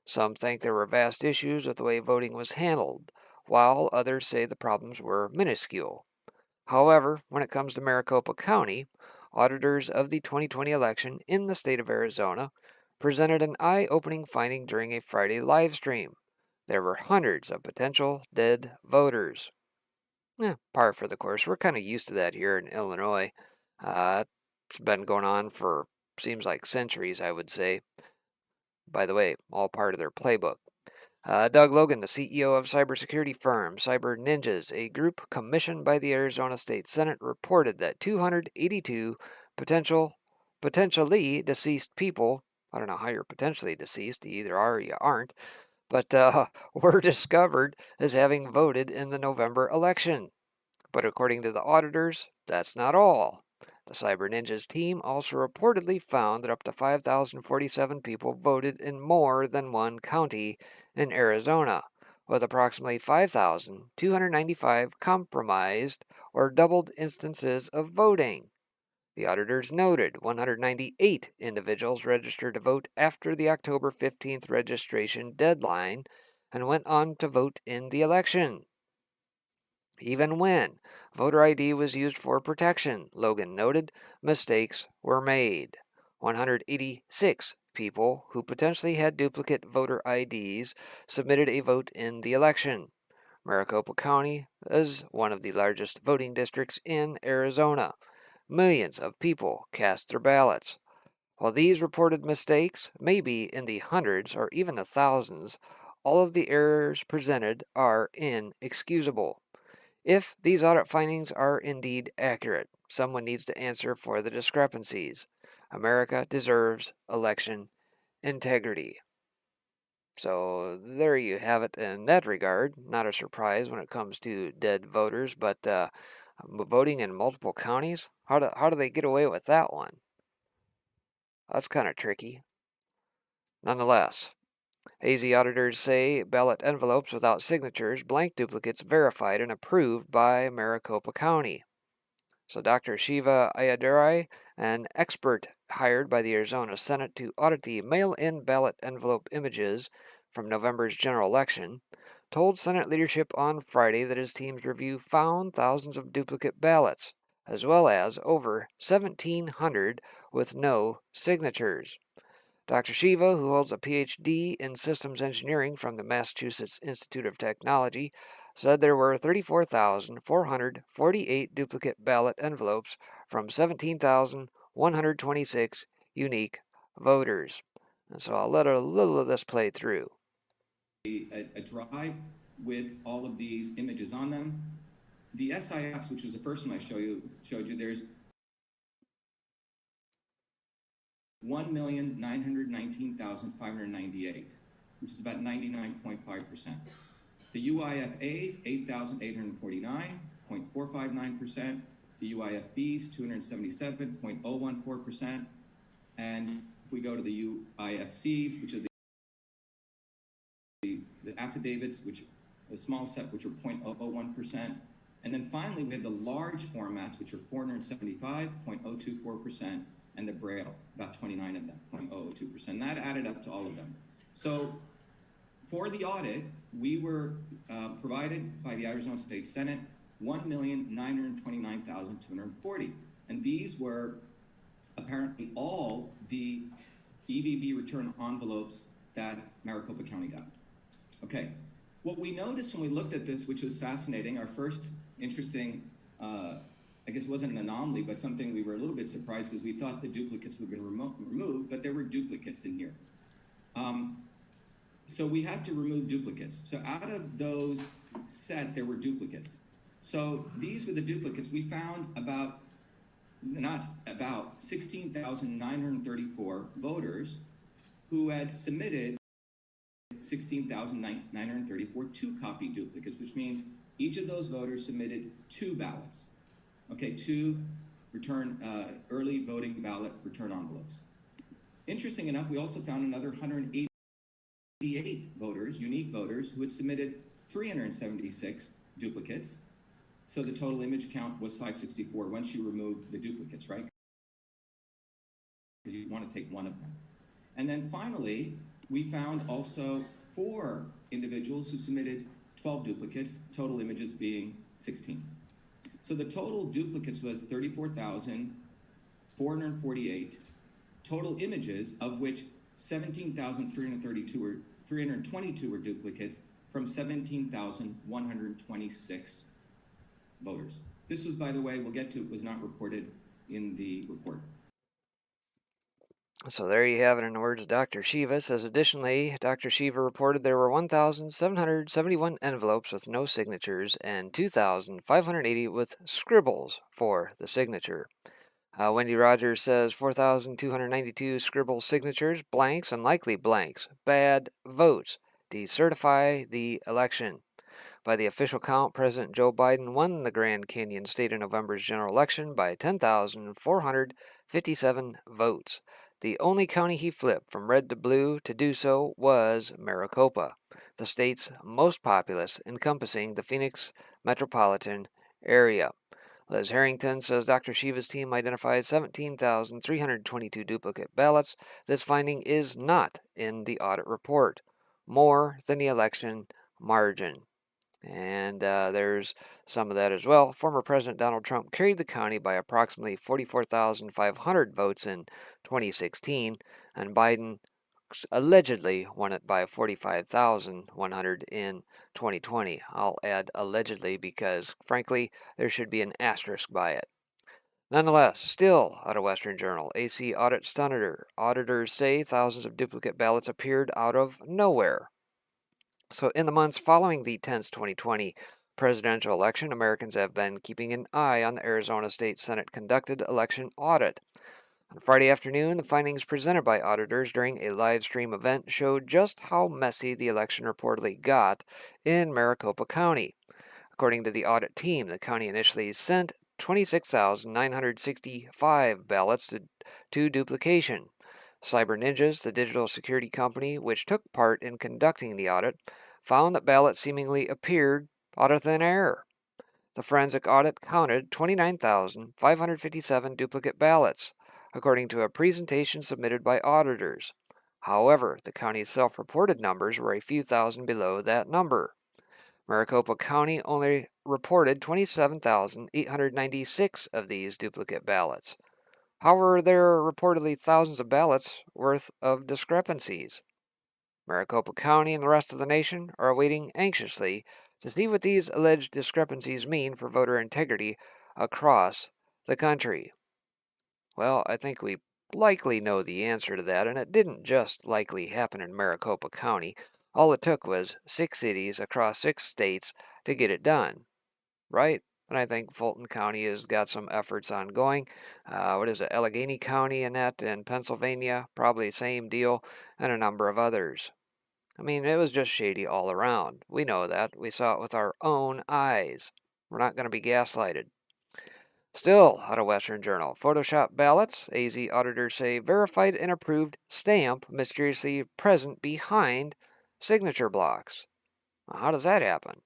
Some think there were vast issues with the way voting was handled, while others say the problems were minuscule. However, when it comes to Maricopa County, auditors of the 2020 election in the state of Arizona presented an eye-opening finding during a Friday live stream. There were hundreds of potential dead voters. Par for the course. We're kind of used to that here in Illinois. It's been going on for, seems like centuries, I would say. By the way, all part of their playbook. Doug Logan, the CEO of cybersecurity firm Cyber Ninjas, a group commissioned by the Arizona State Senate, reported that 282 potentially deceased people, I don't know how you're potentially deceased, you either are or you aren't, but were discovered as having voted in the November election. But according to the auditors, that's not all. The Cyber Ninjas team also reportedly found that up to 5,047 people voted in more than one county in Arizona, with approximately 5,295 compromised or doubled instances of voting. The auditors noted 198 individuals registered to vote after the October 15th registration deadline and went on to vote in the election. Even when voter ID was used for protection, Logan noted, mistakes were made. 186 people who potentially had duplicate voter IDs submitted a vote in the election. Maricopa County is one of the largest voting districts in Arizona. Millions of people cast their ballots. While these reported mistakes may be in the hundreds or even the thousands, all of the errors presented are inexcusable. If these audit findings are indeed accurate, someone needs to answer for the discrepancies. America deserves election integrity. So there you have it in that regard. Not a surprise when it comes to dead voters, but voting in multiple counties, how do they get away with that one? That's kind of tricky. Nonetheless, AZ auditors say ballot envelopes without signatures, blank duplicates verified and approved by Maricopa County. So Dr. Shiva Ayadurai, an expert hired by the Arizona Senate to audit the mail-in ballot envelope images from November's general election, told Senate leadership on Friday that his team's review found thousands of duplicate ballots, as well as over 1,700 with no signatures. Dr. Shiva, who holds a PhD in systems engineering from the Massachusetts Institute of Technology, said there were 34,448 duplicate ballot envelopes from 17,126 unique voters. And so I'll let a little of this play through. A drive with all of these images on them. The SIFs, which was the first one I showed you, there's 1,919,598, which is about 99.5%. The UIFAs, 8,849.459%. The UIFBs, 277.014%. And if we go to the UIFCs, which are the affidavits, which a small set, which are 0.001%. And then finally, we have the large formats, which are 475.024%, and the Braille, about 29 of them, 0.002%. That added up to all of them. So for the audit, we were provided by the Arizona State Senate 1,929,240. And these were apparently all the EVB return envelopes that Maricopa County got. Okay, what we noticed when we looked at this, which was fascinating, our first interesting, I guess it wasn't an anomaly, but something we were a little bit surprised because we thought the duplicates would have been removed, but there were duplicates in here. So we had to remove duplicates. So out of those set, there were duplicates. So these were the duplicates. We found about 16,934 voters who had submitted 16,934 two-copy duplicates, which means each of those voters submitted two ballots. Okay, two return early voting ballot return envelopes. Interesting enough, we also found another 188 voters, unique voters, who had submitted 376 duplicates. So the total image count was 564 once you removed the duplicates, right? Because you want to take one of them. And then finally, we found also 4 individuals who submitted 12 duplicates, total images being 16. So the total duplicates was 34,448, total images of which 17,322 were duplicates from 17,126 voters. This was, by the way, we'll get to, it was not reported in the report. So there you have it in the words of Dr. Shiva. Says additionally, Dr. Shiva reported there were 1,771 envelopes with no signatures and 2,580 with scribbles for the signature. Wendy Rogers says 4,292 scribble signatures, blanks, and likely blanks, bad votes, decertify the election. By the official count, President Joe Biden won the Grand Canyon State in November's general election by 10,457 votes. The only county he flipped from red to blue to do so was Maricopa, the state's most populous, encompassing the Phoenix metropolitan area. Liz Harrington says Dr. Shiva's team identified 17,322 duplicate ballots. This finding is not in the audit report, more than the election margin. And there's some of that as well. Former President Donald Trump carried the county by approximately 44,500 votes in 2016, and Biden allegedly won it by 45,100 in 2020. I'll add allegedly because, frankly, there should be an asterisk by it. Nonetheless, still out of Western Journal, AC audit stunner. Auditors say thousands of duplicate ballots appeared out of nowhere. So, in the months following the tense 2020 presidential election, Americans have been keeping an eye on the Arizona State Senate conducted election audit. On Friday afternoon, the findings presented by auditors during a live stream event showed just how messy the election reportedly got in Maricopa County. According to the audit team, the county initially sent 26,965 ballots to duplication. Cyber Ninjas, the digital security company which took part in conducting the audit, found that ballots seemingly appeared out of thin air. The forensic audit counted 29,557 duplicate ballots, according to a presentation submitted by auditors. However, the county's self-reported numbers were a few thousand below that number. Maricopa County only reported 27,896 of these duplicate ballots. However, there are reportedly thousands of ballots worth of discrepancies. Maricopa County and the rest of the nation are waiting anxiously to see what these alleged discrepancies mean for voter integrity across the country. Well, I think we likely know the answer to that, and it didn't just likely happen in Maricopa County. All it took was 6 cities across 6 states to get it done, right? And I think Fulton County has got some efforts ongoing. What is it, Allegheny County and that in Pennsylvania? Probably same deal, and a number of others. I mean, it was just shady all around. We know that. We saw it with our own eyes. We're not going to be gaslighted. Still, out of Western Journal, Photoshop ballots, AZ auditors say verified and approved stamp mysteriously present behind signature blocks. Well, how does that happen?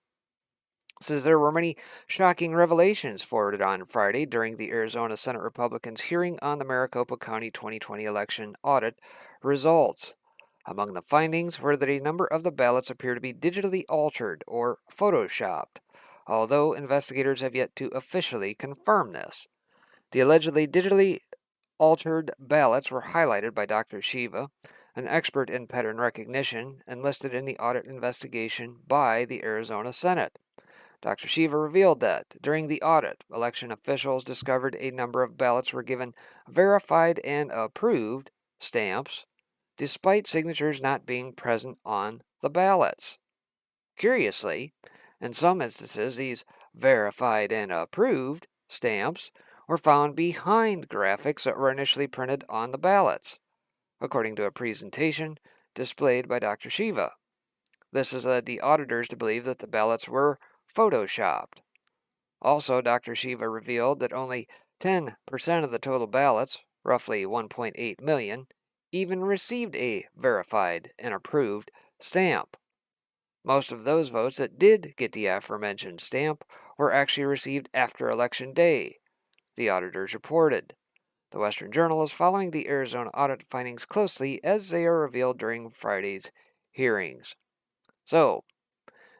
It says there were many shocking revelations forwarded on Friday during the Arizona Senate Republicans' hearing on the Maricopa County 2020 election audit results. Among the findings were that a number of the ballots appear to be digitally altered or photoshopped, although investigators have yet to officially confirm this. The allegedly digitally altered ballots were highlighted by Dr. Shiva, an expert in pattern recognition enlisted in the audit investigation by the Arizona Senate. Dr. Shiva revealed that, during the audit, election officials discovered a number of ballots were given verified and approved stamps, despite signatures not being present on the ballots. Curiously, in some instances, these verified and approved stamps were found behind graphics that were initially printed on the ballots, according to a presentation displayed by Dr. Shiva. This has led the auditors to believe that the ballots were photoshopped. Also, Dr. Shiva revealed that only 10% of the total ballots, roughly 1.8 million, even received a verified and approved stamp. Most of those votes that did get the aforementioned stamp were actually received after Election Day, the auditors reported. The Western Journal is following the Arizona audit findings closely as they are revealed during Friday's hearings. So,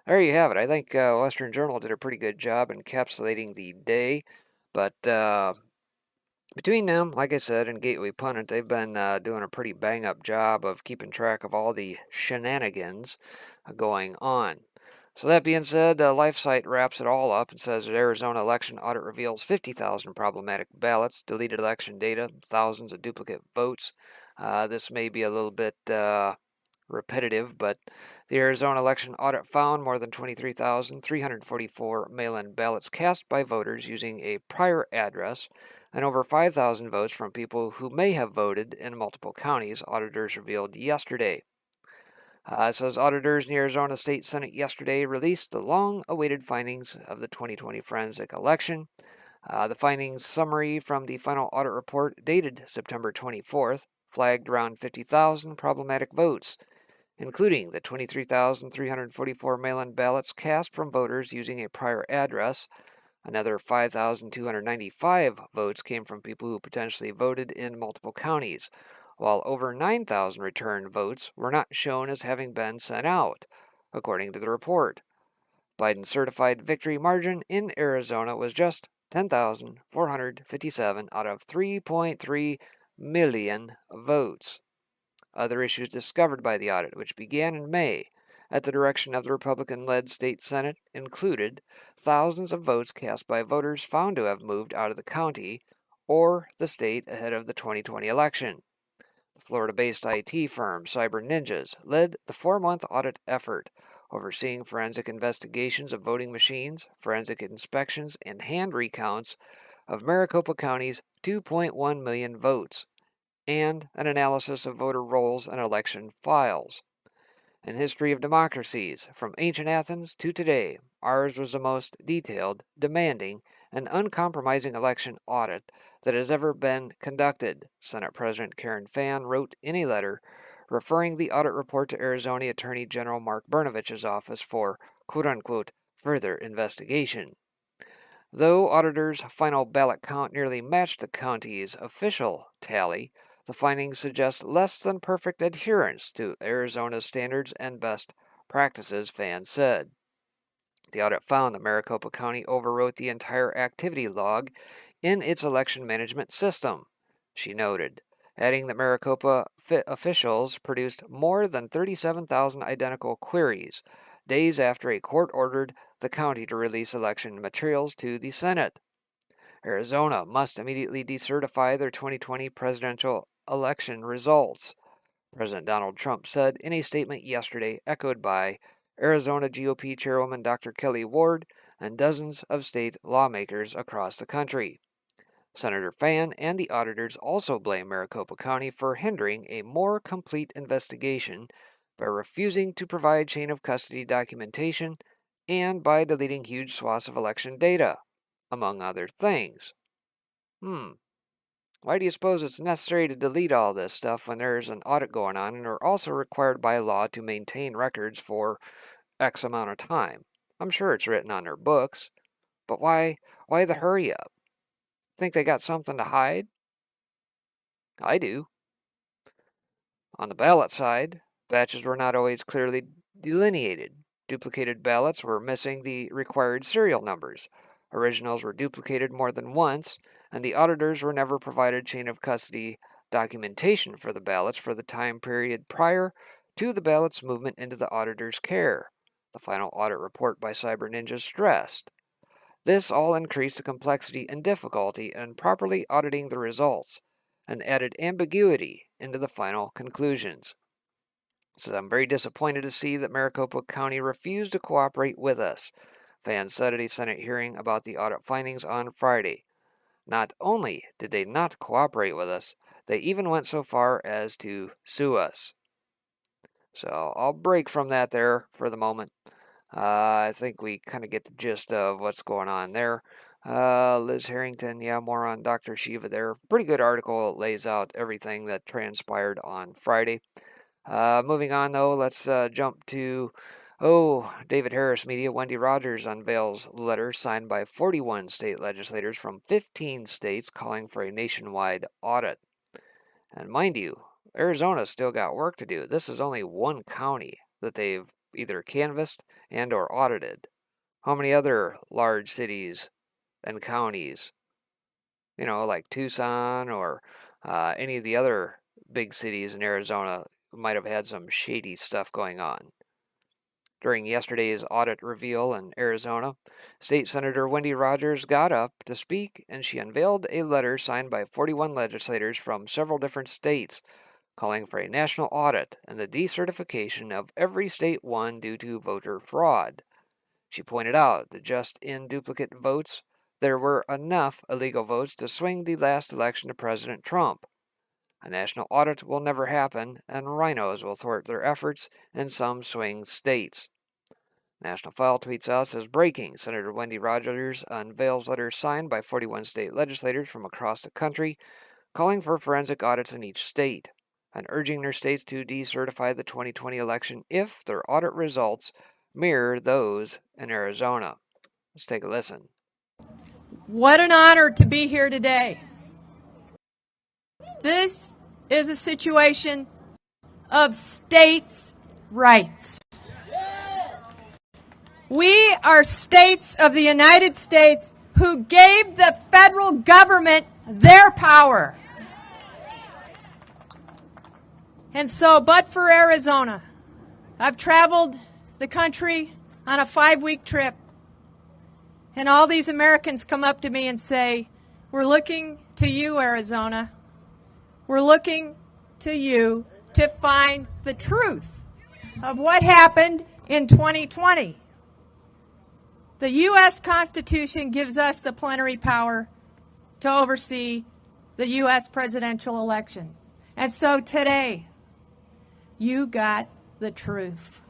there you have it. I think Western Journal did a pretty good job encapsulating the day, but between them, like I said, and Gateway Pundit, they've been doing a pretty bang-up job of keeping track of all the shenanigans going on. So that being said, LifeSite wraps it all up and says that Arizona election audit reveals 50,000 problematic ballots, deleted election data, thousands of duplicate votes. This may be a little bit repetitive, but the Arizona election audit found more than 23,344 mail-in ballots cast by voters using a prior address and over 5,000 votes from people who may have voted in multiple counties, auditors revealed yesterday. It says auditors in the Arizona State Senate yesterday released the long-awaited findings of the 2020 forensic election. The findings summary from the final audit report dated September 24th flagged around 50,000 problematic votes, including the 23,344 mail-in ballots cast from voters using a prior address. Another 5,295 votes came from people who potentially voted in multiple counties, while over 9,000 returned votes were not shown as having been sent out, according to the report. Biden's certified victory margin in Arizona was just 10,457 out of 3.3 million votes. Other issues discovered by the audit, which began in May at the direction of the Republican-led state Senate, included thousands of votes cast by voters found to have moved out of the county or the state ahead of the 2020 election. The Florida-based IT firm Cyber Ninjas led the 4-month audit effort, overseeing forensic investigations of voting machines, forensic inspections, and hand recounts of Maricopa County's 2.1 million votes, and an analysis of voter rolls and election files. In history of democracies, from ancient Athens to today, ours was the most detailed, demanding, and uncompromising election audit that has ever been conducted, Senate President Karen Fann wrote in a letter referring the audit report to Arizona Attorney General Mark Brnovich's office for quote-unquote further investigation. Though auditors' final ballot count nearly matched the county's official tally, the findings suggest less than perfect adherence to Arizona's standards and best practices, Fann said. The audit found that Maricopa County overwrote the entire activity log in its election management system, she noted, adding that Maricopa officials produced more than 37,000 identical queries days after a court ordered the county to release election materials to the Senate. Arizona must immediately decertify their 2020 presidential election results, President Donald Trump said in a statement yesterday, echoed by Arizona GOP Chairwoman Dr. Kelly Ward and dozens of state lawmakers across the country. Senator Fann and the auditors also blame Maricopa County for hindering a more complete investigation by refusing to provide chain of custody documentation and by deleting huge swaths of election data, among other things. Why do you suppose it's necessary to delete all this stuff when there's an audit going on and are also required by law to maintain records for X amount of time? I'm sure it's written on their books, but why the hurry up? Think they got something to hide? I do. On the ballot side, batches were not always clearly delineated. Duplicated ballots were missing the required serial numbers. Originals were duplicated more than once, and the auditors were never provided chain of custody documentation for the ballots for the time period prior to the ballots' movement into the auditor's care, the final audit report by Cyber Ninja stressed. This all increased the complexity and difficulty in properly auditing the results and added ambiguity into the final conclusions. So I'm very disappointed to see that Maricopa County refused to cooperate with us, Fann said at a Senate hearing about the audit findings on Friday. Not only did they not cooperate with us, they even went so far as to sue us. So I'll break from that there for the moment. I think we kind of get the gist of what's going on there. Liz Harrington, yeah, more on Dr. Shiva there. Pretty good article. It lays out everything that transpired on Friday. Moving on, though, let's jump to, David Harris Media. Wendy Rogers unveils letter signed by 41 state legislators from 15 states calling for a nationwide audit. And mind you, Arizona's still got work to do. This is only one county that they've either canvassed and or audited. How many other large cities and counties, like Tucson or any of the other big cities in Arizona might have had some shady stuff going on? During yesterday's audit reveal in Arizona, State Senator Wendy Rogers got up to speak, and she unveiled a letter signed by 41 legislators from several different states calling for a national audit and the decertification of every state won due to voter fraud. She pointed out that just in duplicate votes, there were enough illegal votes to swing the last election to President Trump. A national audit will never happen, and rhinos will thwart their efforts in some swing states. National File tweets us as breaking. Senator Wendy Rogers unveils letters signed by 41 state legislators from across the country calling for forensic audits in each state and urging their states to decertify the 2020 election if their audit results mirror those in Arizona. Let's take a listen. What an honor to be here today. This is a situation of states' rights. We are states of the United States who gave the federal government their power. And so, but for Arizona, I've traveled the country on a 5-week trip, and all these Americans come up to me and say, we're looking to you, Arizona. We're looking to you to find the truth of what happened in 2020. The U.S. Constitution gives us the plenary power to oversee the U.S. presidential election. And so today, you got the truth.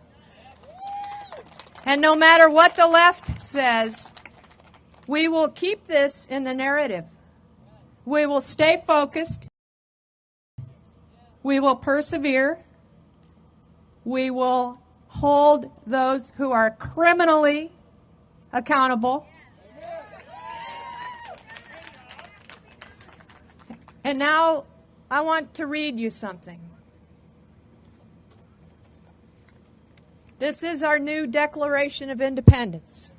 And no matter what the left says, We will keep this in the narrative. We will stay focused. We will persevere. We will hold those who are criminally accountable. And now I want to read you something. This is our new Declaration of Independence.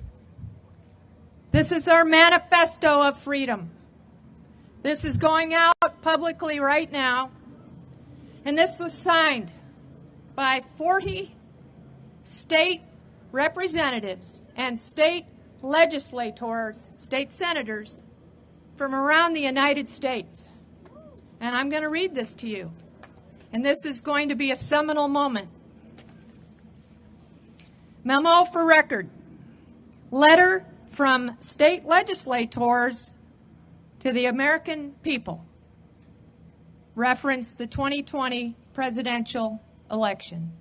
This is our manifesto of freedom. This is going out publicly right now. And this was signed by 40 state representatives and state legislators, state senators from around the United States. And I'm going to read this to you. And this is going to be a seminal moment. Memo for record. Letter from state legislators to the American people. Reference the 2020 presidential election.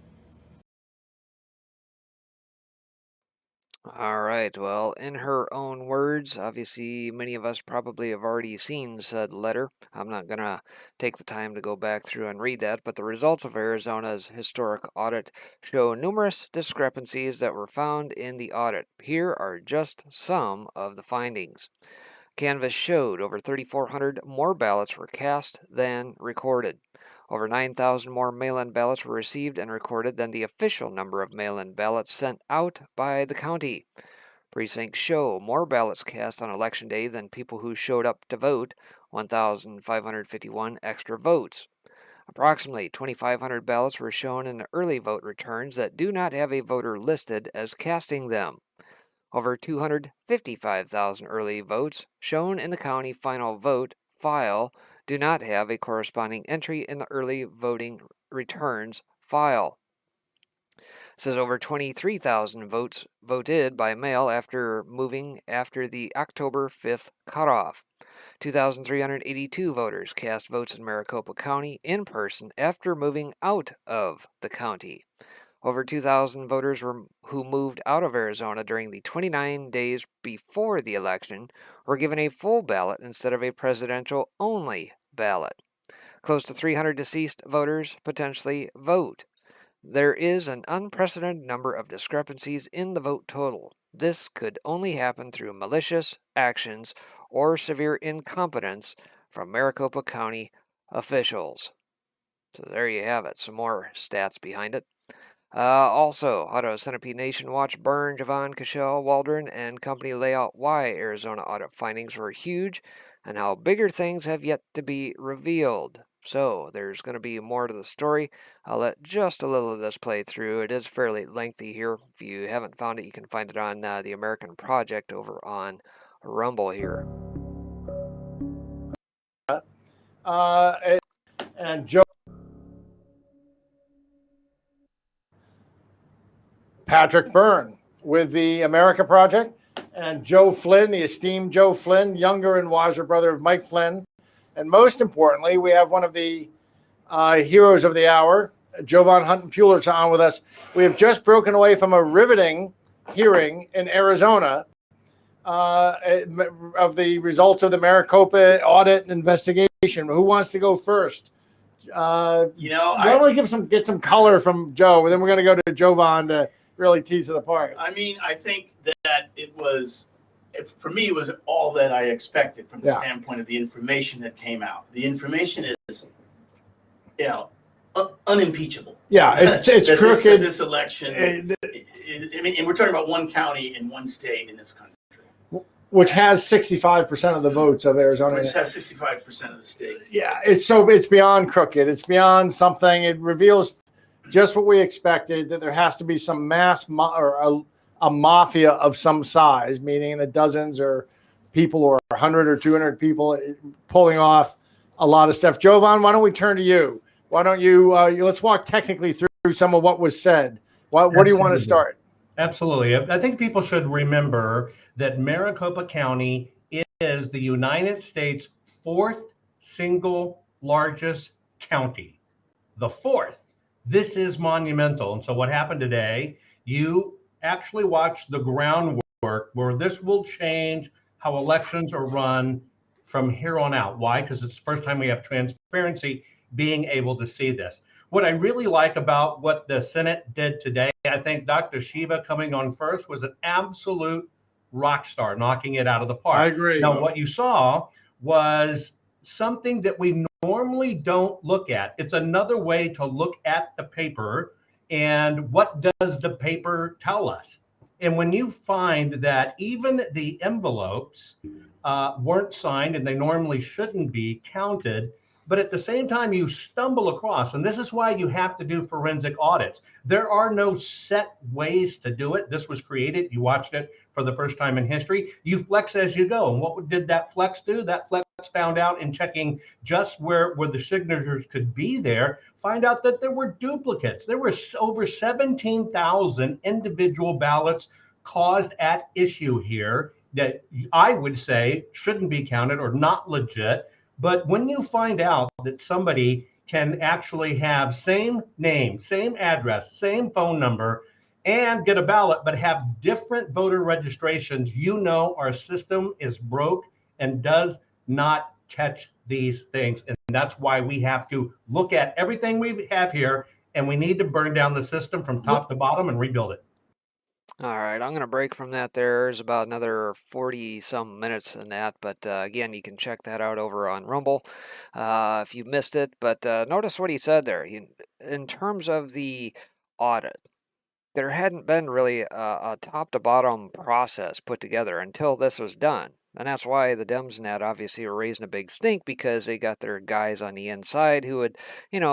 All right, well, in her own words, obviously many of us probably have already seen said letter. I'm not going to take the time to go back through and read that, but the results of Arizona's historic audit show numerous discrepancies that were found in the audit. Here are just some of the findings. Canvass showed over 3,400 more ballots were cast than recorded. Over 9,000 more mail-in ballots were received and recorded than the official number of mail-in ballots sent out by the county. Precincts show more ballots cast on Election Day than people who showed up to vote, 1,551 extra votes. Approximately 2,500 ballots were shown in the early vote returns that do not have a voter listed as casting them. Over 255,000 early votes shown in the county final vote file do not have a corresponding entry in the early voting returns file. It says over 23,000 votes voted by mail after moving after the October 5th cutoff. 2,382 voters cast votes in Maricopa County in person after moving out of the county. Over 2,000 voters who moved out of Arizona during the 29 days before the election were given a full ballot instead of a presidential-only ballot. Close to 300 deceased voters potentially vote. There is an unprecedented number of discrepancies in the vote total. This could only happen through malicious actions or severe incompetence from Maricopa County officials. So there you have it, some more stats behind it. Also, how does Centipede Nation watch Byrne, Javon, Cashel, Waldron, and company lay out why Arizona audit findings were huge and how bigger things have yet to be revealed. So, there's going to be more to the story. I'll let just a little of this play through. It is fairly lengthy here. If you haven't found it, you can find it on the American Project over on Rumble here. And Joe Patrick Byrne with the America Project, and Joe Flynn, the esteemed Joe Flynn, younger and wiser brother of Mike Flynn. And most importantly, we have one of the heroes of the hour, Jovan Hunton-Puler's on with us. We have just broken away from a riveting hearing in Arizona of the results of the Maricopa audit and investigation. Who wants to go first? I want to get some color from Joe, and then we're going to go to Jovan to really tease it apart. I mean, I think that for me, it was all that I expected from the standpoint of the information that came out. The information is, unimpeachable. Yeah, it's crooked. This election, and we're talking about one county in one state in this country, which has 65% of the votes of Arizona. Which has 65% of the state. Yeah, it's beyond crooked. It's beyond something. It reveals just what we expected, that there has to be some mass or a mafia of some size, meaning in the dozens or people or 100 or 200 people pulling off a lot of stuff. Jovan, why don't we turn to you? Why don't you let's walk technically through some of what was said. What do you want to start? Absolutely. I think people should remember that Maricopa County is the United States' fourth single largest county. The fourth. This is monumental. And so what happened today, you actually watched the groundwork where this will change how elections are run from here on out. Why? Because it's the first time we have transparency, being able to see this. What I really like about what the Senate did today, I think Dr. Shiva coming on first was an absolute rock star, knocking it out of the park. I agree. Now, what you saw was something that we normally don't look at. It's another way to look at the paper and what does the paper tell us? And when you find that even the envelopes weren't signed and they normally shouldn't be counted, but at the same time you stumble across, and this is why you have to do forensic audits. There are no set ways to do it. This was created, you watched it for the first time in history. You flex as you go. And what did that flex do? That flex found out in checking just where the signatures could be there, find out that there were duplicates. There were over 17,000 individual ballots caused at issue here that I would say shouldn't be counted or not legit. But when you find out that somebody can actually have same name, same address, same phone number, and get a ballot, but have different voter registrations, you know our system is broke and does not catch these things. And that's why we have to look at everything we have here, and we need to burn down the system from top to bottom and rebuild it. All right, I'm going to break from that. There's about another 40 some minutes in that, but again, you can check that out over on Rumble if you missed it. But notice what he said there. In terms of the audit, there hadn't been really a top to bottom process put together until this was done. And that's why the Dems and that obviously were raising a big stink, because they got their guys on the inside who would,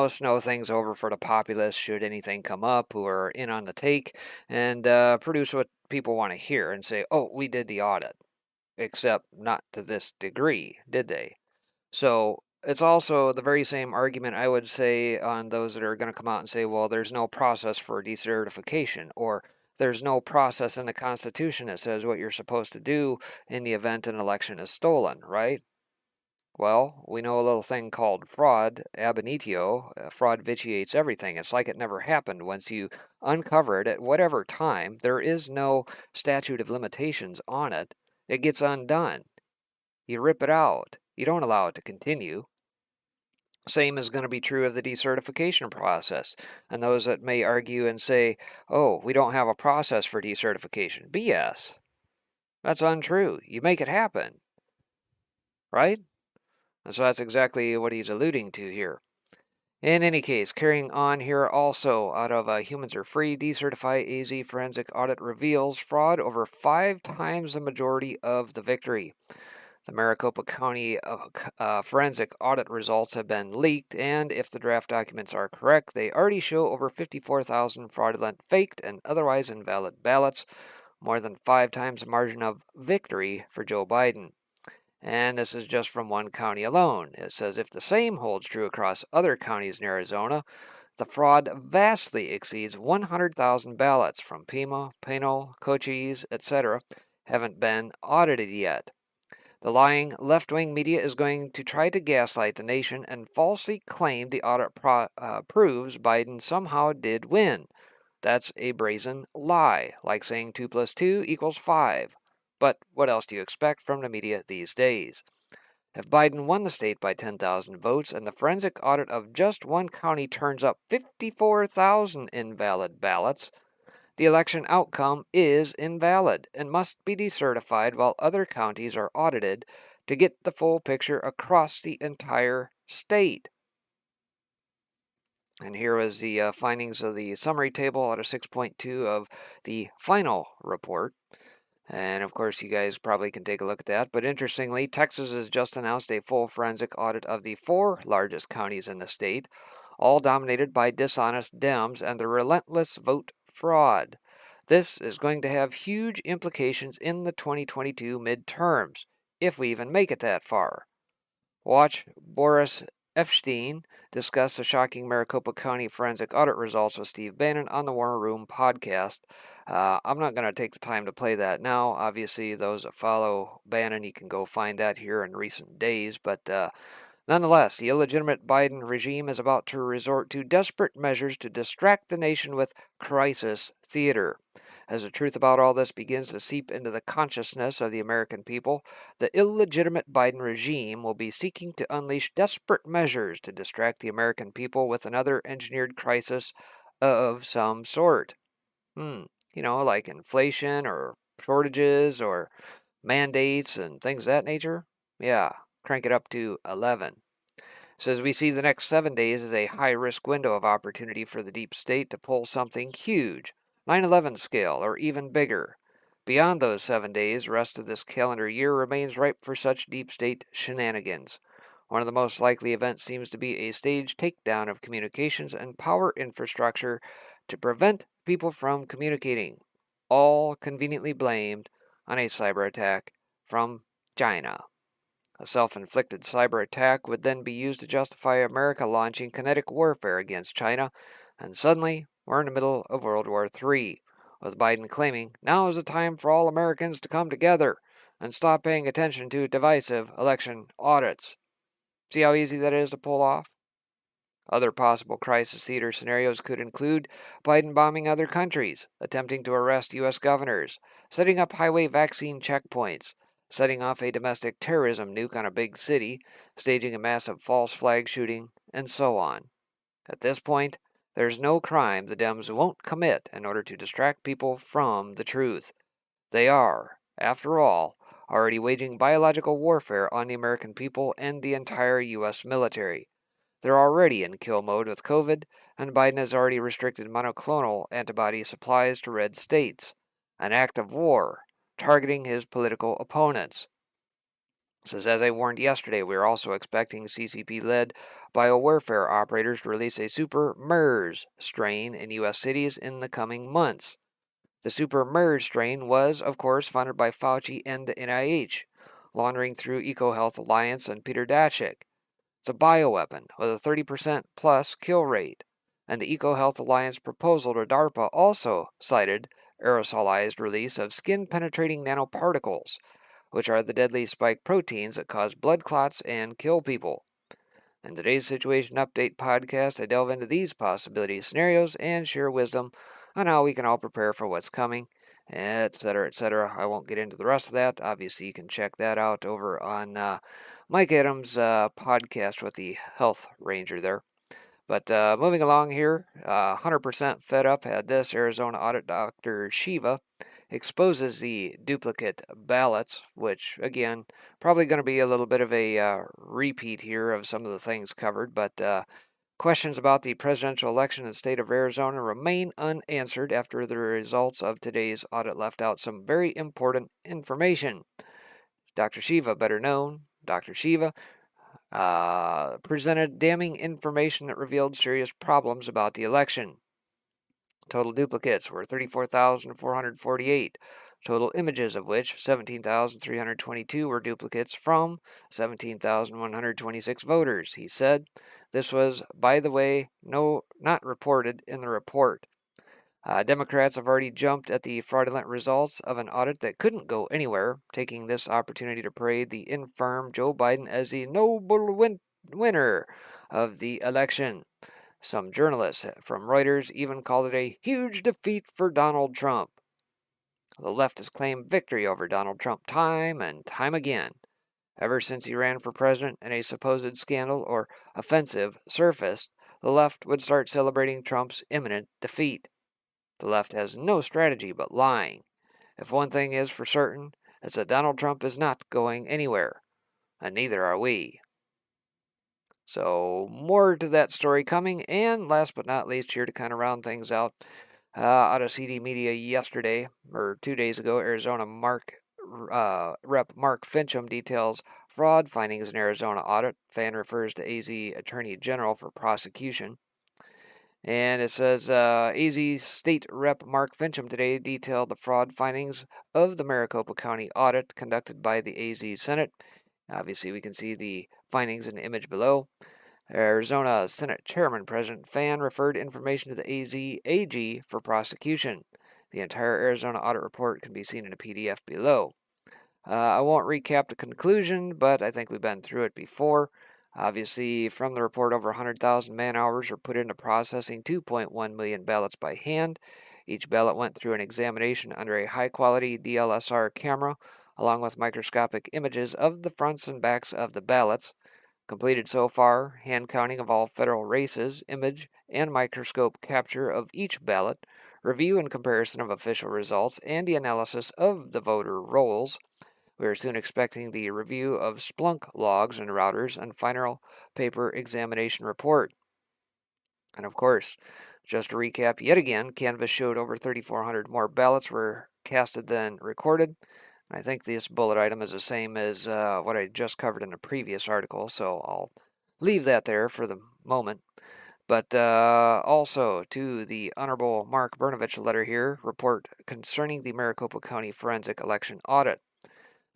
snow things over for the populace should anything come up, who are in on the take, and produce what people want to hear and say, oh, we did the audit. Except not to this degree, did they? So it's also the very same argument I would say on those that are going to come out and say, well, there's no process for decertification, or there's no process in the Constitution that says what you're supposed to do in the event an election is stolen, right? Well, we know a little thing called fraud, ab initio. Fraud vitiates everything. It's like it never happened. Once you uncover it at whatever time, there is no statute of limitations on it. It gets undone. You rip it out. You don't allow it to continue. Same is going to be true of the decertification process. And those that may argue and say, oh, we don't have a process for decertification. BS. That's untrue. You make it happen. Right? And so that's exactly what he's alluding to here. In any case, carrying on here also, out of Humans Are Free, Decertify AZ Forensic Audit Reveals Fraud over 5 times the majority of the victory. The Maricopa County forensic audit results have been leaked, and if the draft documents are correct, they already show over 54,000 fraudulent, faked, and otherwise invalid ballots, more than 5 times the margin of victory for Joe Biden. And this is just from one county alone. It says if the same holds true across other counties in Arizona, the fraud vastly exceeds 100,000 ballots from Pima, Pinal, Cochise, etc. haven't been audited yet. The lying left-wing media is going to try to gaslight the nation and falsely claim the audit proves Biden somehow did win. That's a brazen lie, like saying 2 plus 2 equals 5. But what else do you expect from the media these days? If Biden won the state by 10,000 votes and the forensic audit of just one county turns up 54,000 invalid ballots, the election outcome is invalid and must be decertified while other counties are audited to get the full picture across the entire state. And here is the findings of the summary table out of 6.2 of the final report. And of course, you guys probably can take a look at that. But interestingly, Texas has just announced a full forensic audit of the 4 largest counties in the state, all dominated by dishonest Dems and the relentless vote fraud. This is going to have huge implications in the 2022 midterms, if we even make it that far. Watch Boris Epstein discuss the shocking Maricopa County forensic audit results with Steve Bannon on the War Room podcast. I'm not going to take the time to play that now. Obviously, those that follow Bannon, you can go find that here in recent days. But nonetheless, the illegitimate Biden regime is about to resort to desperate measures to distract the nation with crisis theater. As the truth about all this begins to seep into the consciousness of the American people, the illegitimate Biden regime will be seeking to unleash desperate measures to distract the American people with another engineered crisis of some sort. Like inflation or shortages or mandates and things of that nature. Yeah, crank it up to 11. So as we see the next 7 days as a high-risk window of opportunity for the deep state to pull something huge, 9/11 scale or even bigger. Beyond those 7 days, the rest of this calendar year remains ripe for such deep state shenanigans. One of the most likely events seems to be a staged takedown of communications and power infrastructure to prevent people from communicating, all conveniently blamed on a cyber attack from China. A self-inflicted cyber attack would then be used to justify America launching kinetic warfare against China, and suddenly we're in the middle of World War III, with Biden claiming now is the time for all Americans to come together and stop paying attention to divisive election audits. See how easy that is to pull off? Other possible crisis theater scenarios could include Biden bombing other countries, attempting to arrest U.S. governors, setting up highway vaccine checkpoints, setting off a domestic terrorism nuke on a big city, staging a massive false flag shooting, and so on. At this point, there's no crime the Dems won't commit in order to distract people from the truth. They are, after all, already waging biological warfare on the American people and the entire U.S. military. They're already in kill mode with COVID, and Biden has already restricted monoclonal antibody supplies to red states, an act of war, targeting his political opponents. Says, as I warned yesterday, we are also expecting CCP-led biowarfare operators to release a super MERS strain in U.S. cities in the coming months. The super MERS strain was, of course, funded by Fauci and the NIH, laundering through EcoHealth Alliance and Peter Daszak. It's a bioweapon with a 30% plus kill rate, and the EcoHealth Alliance proposal to DARPA also cited aerosolized release of skin-penetrating nanoparticles, which are the deadly spike proteins that cause blood clots and kill people. In today's Situation Update podcast, I delve into these possibility scenarios and share wisdom on how we can all prepare for what's coming, etc., etc. I won't get into the rest of that. Obviously, you can check that out over on Mike Adams' podcast with the Health Ranger there. But moving along here, 100% Fed Up had this. Arizona audit Dr. Shiva exposes the duplicate ballots, which, again, probably going to be a little bit of a repeat here of some of the things covered. But questions about the presidential election in the state of Arizona remain unanswered after the results of today's audit left out some very important information. Dr. Shiva, better known, Dr. Shiva, presented damning information that revealed serious problems about the election. Total duplicates were 34,448, total images of which 17,322 were duplicates from 17,126 voters, he said. This was, by the way, not reported in the report. Democrats have already jumped at the fraudulent results of an audit that couldn't go anywhere, taking this opportunity to parade the infirm Joe Biden as the noble winner of the election. Some journalists from Reuters even called it a huge defeat for Donald Trump. The left has claimed victory over Donald Trump time and time again. Ever since he ran for president and a supposed scandal or offensive surfaced, the left would start celebrating Trump's imminent defeat. The left has no strategy but lying. If one thing is for certain, it's that Donald Trump is not going anywhere, and neither are we. So, more to that story coming, and last but not least, here to kind of round things out, out of CD Media yesterday, or 2 days ago, Arizona Rep. Mark Fincham details fraud findings in Arizona audit. Fan refers to AZ Attorney General for prosecution. And it says AZ State Rep. Mark Fincham today detailed the fraud findings of the Maricopa County audit conducted by the AZ Senate. Obviously, we can see the findings in the image below. Arizona Senate Chairman President Fan referred information to the AZ AG for prosecution. The entire Arizona audit report can be seen in a PDF below. I won't recap the conclusion, but I think we've been through it before. Obviously, from the report, over 100,000 man hours were put into processing 2.1 million ballots by hand, Each ballot went through an examination under a high-quality DLSR camera, along with microscopic images of the fronts and backs of the ballots. Completed so far, hand counting of all federal races, image and microscope capture of each ballot, review and comparison of official results, and the analysis of the voter rolls. We are soon expecting the review of Splunk logs and routers and final paper examination report. And of course, just to recap yet again, Canvass showed over 3,400 more ballots were casted than recorded. I think this bullet item is the same as what I just covered in a previous article, so I'll leave that there for the moment. But also to the Honorable Mark Brnovich letter here, report concerning the Maricopa County Forensic Election Audit.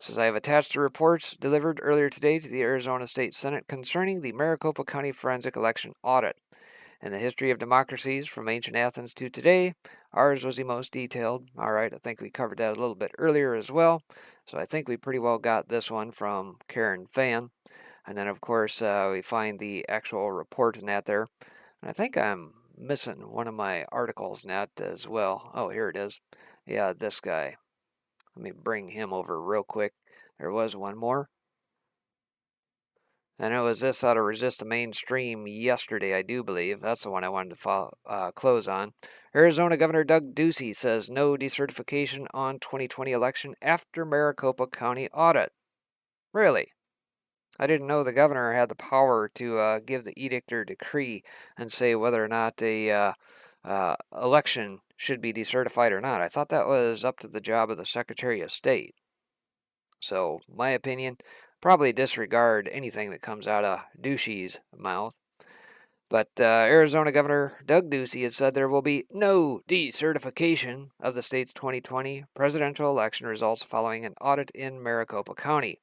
Says I have attached the reports delivered earlier today to the Arizona State Senate concerning the Maricopa County Forensic Election Audit. In the history of democracies from ancient Athens to today, ours was the most detailed. All right, I think we covered that a little bit earlier as well. So I think we pretty well got this one from Karen Fan. And then, of course, we find the actual report in that there. And I think I'm missing one of my articles in that as well. Oh, here it is. Yeah, this guy. Let me bring him over real quick. There was one more. And it was this out of Resist the Mainstream yesterday, I do believe. That's the one I wanted to close on. Arizona Governor Doug Ducey says no decertification on 2020 election after Maricopa County audit. Really? I didn't know the governor had the power to give the edict or decree and say whether or not a election should be decertified or not. I thought that was up to the job of the Secretary of State. So, my opinion, probably disregard anything that comes out of Ducey's mouth. But Arizona Governor Doug Ducey has said there will be no decertification of the state's 2020 presidential election results following an audit in Maricopa County.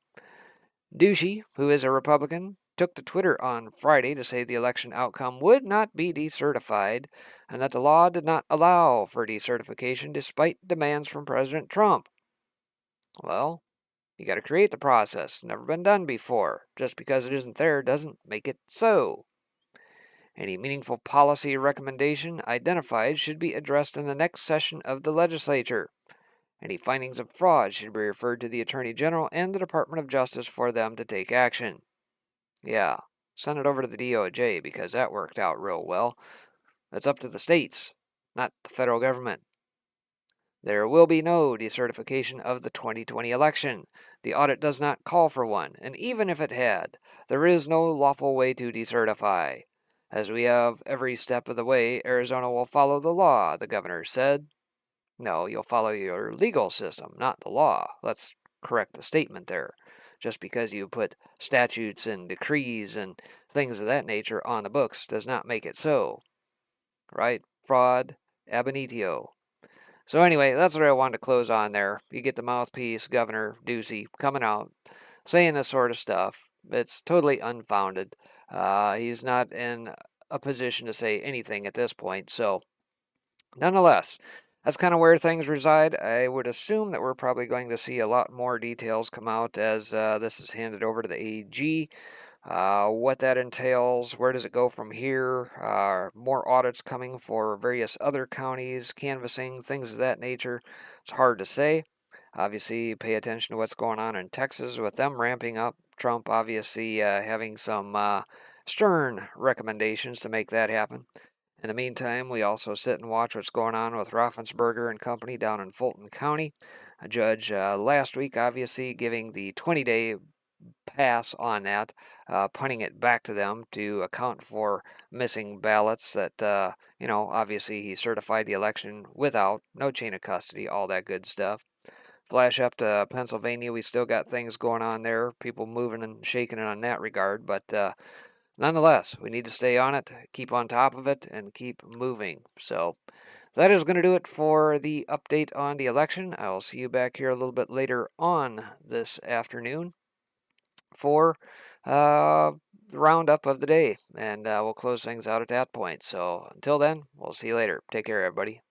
Ducey, who is a Republican, took to Twitter on Friday to say the election outcome would not be decertified and that the law did not allow for decertification despite demands from President Trump. Well, you got to create the process. Never been done before. Just because it isn't there doesn't make it so. Any meaningful policy recommendation identified should be addressed in the next session of the legislature. Any findings of fraud should be referred to the Attorney General and the Department of Justice for them to take action. Yeah, send it over to the DOJ because that worked out real well. That's up to the states, not the federal government. There will be no decertification of the 2020 election. The audit does not call for one, and even if it had, there is no lawful way to decertify. As we have every step of the way, Arizona will follow the law, the governor said. No, you'll follow your legal system, not the law. Let's correct the statement there. Just because you put statutes and decrees and things of that nature on the books does not make it so. Right? Fraud, ab initio. So anyway, that's what I wanted to close on there. You get the mouthpiece, Governor Ducey, coming out, saying this sort of stuff. It's totally unfounded. He's not in a position to say anything at this point. So, nonetheless, that's kind of where things reside. I would assume that we're probably going to see a lot more details come out as this is handed over to the AG. What that entails, where does it go from here, more audits coming for various other counties, canvassing, things of that nature. It's hard to say. Obviously, pay attention to what's going on in Texas with them ramping up. Trump obviously having some stern recommendations to make that happen. In the meantime, we also sit and watch what's going on with Raffensperger and company down in Fulton County. A judge last week obviously giving the 20-day pass on that, punting it back to them to account for missing ballots that, obviously he certified the election without, no chain of custody, all that good stuff. Flash up to Pennsylvania, we still got things going on there, people moving and shaking it on that regard, but nonetheless, we need to stay on it, keep on top of it, and keep moving. So that is going to do it for the update on the election. I'll see you back here a little bit later on this afternoon for the roundup of the day, and we'll close things out at that point. So until then, we'll see you later. Take care, everybody.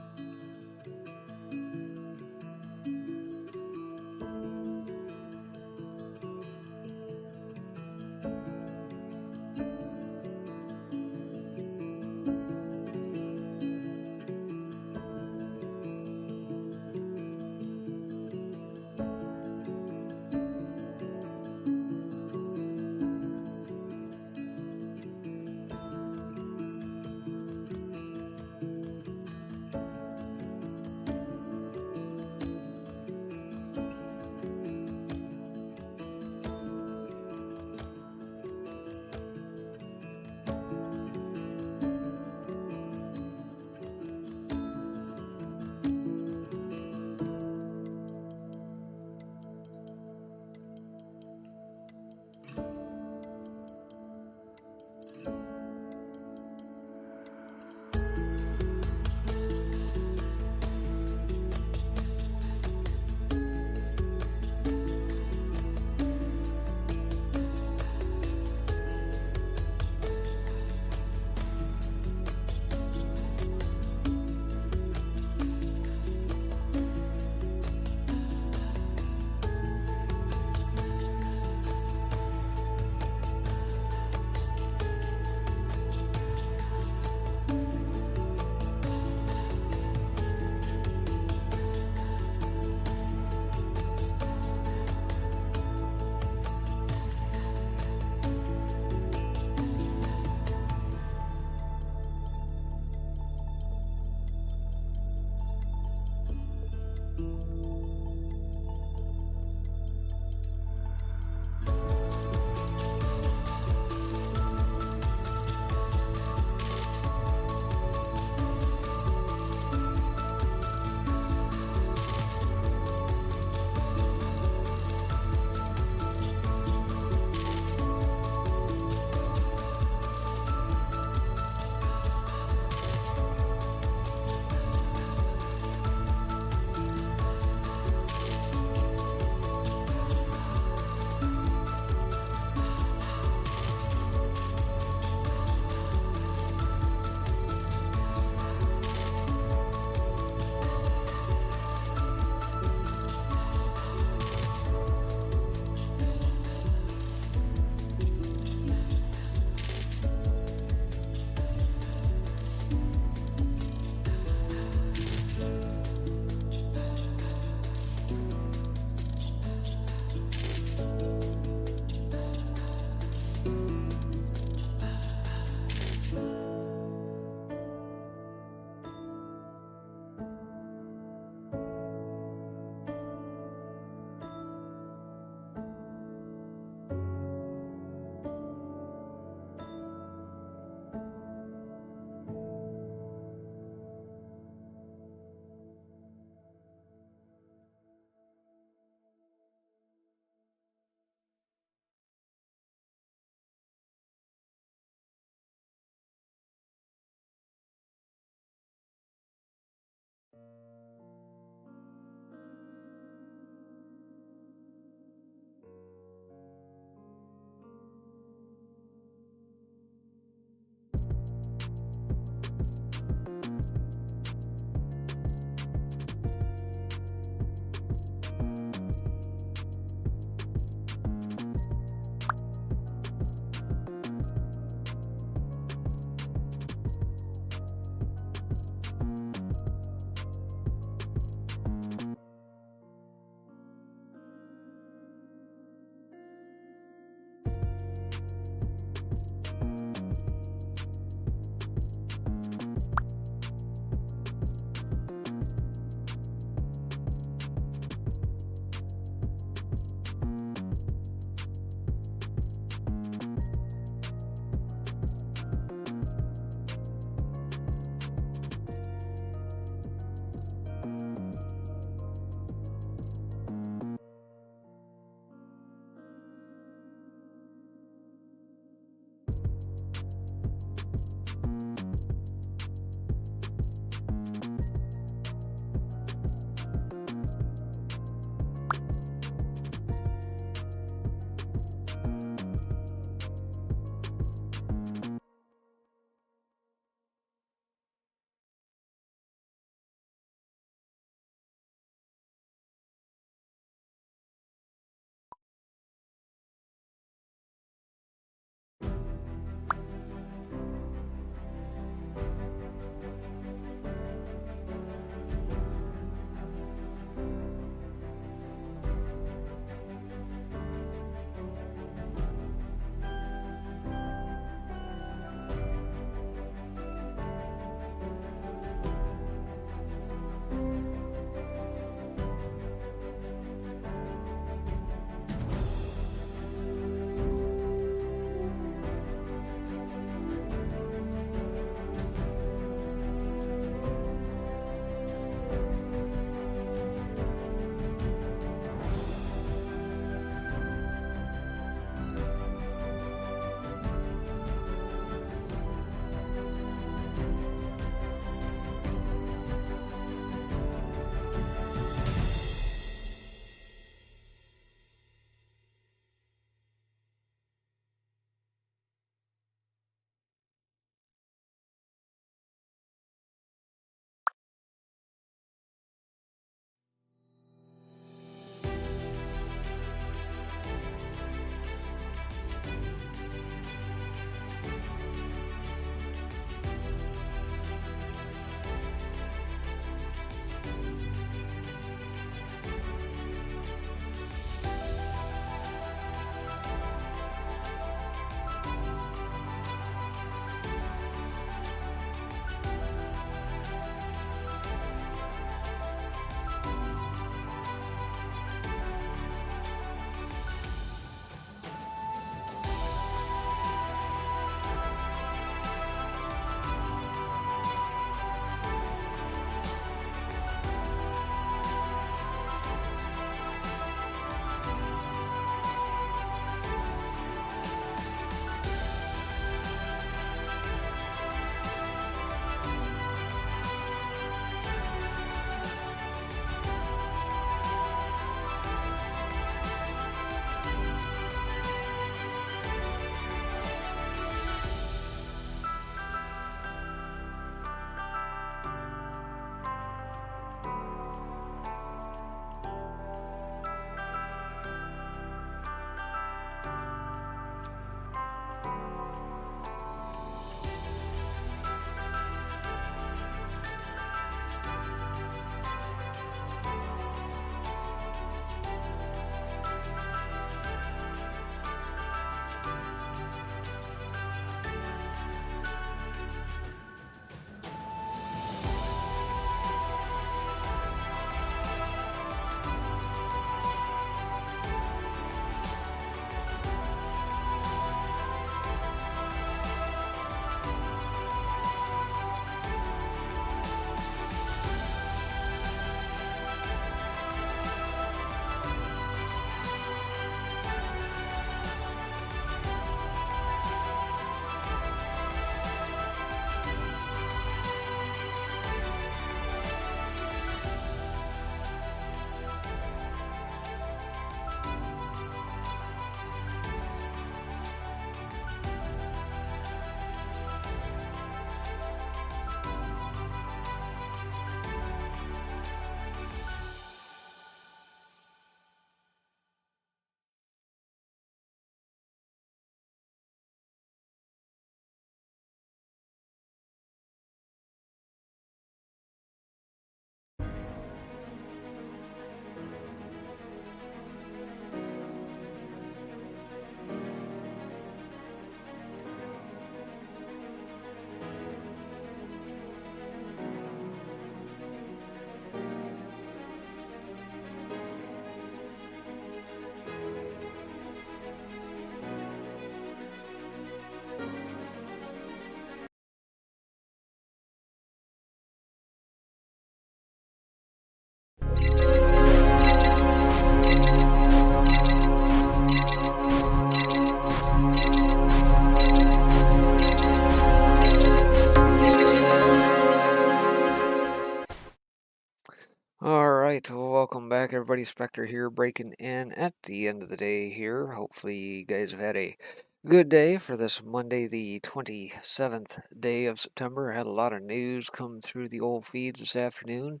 All right, well, welcome back, everybody. Spectre here, breaking in at the end of the day here. Hopefully, you guys have had a good day for this Monday, the 27th day of September. I had a lot of news come through the old feeds this afternoon.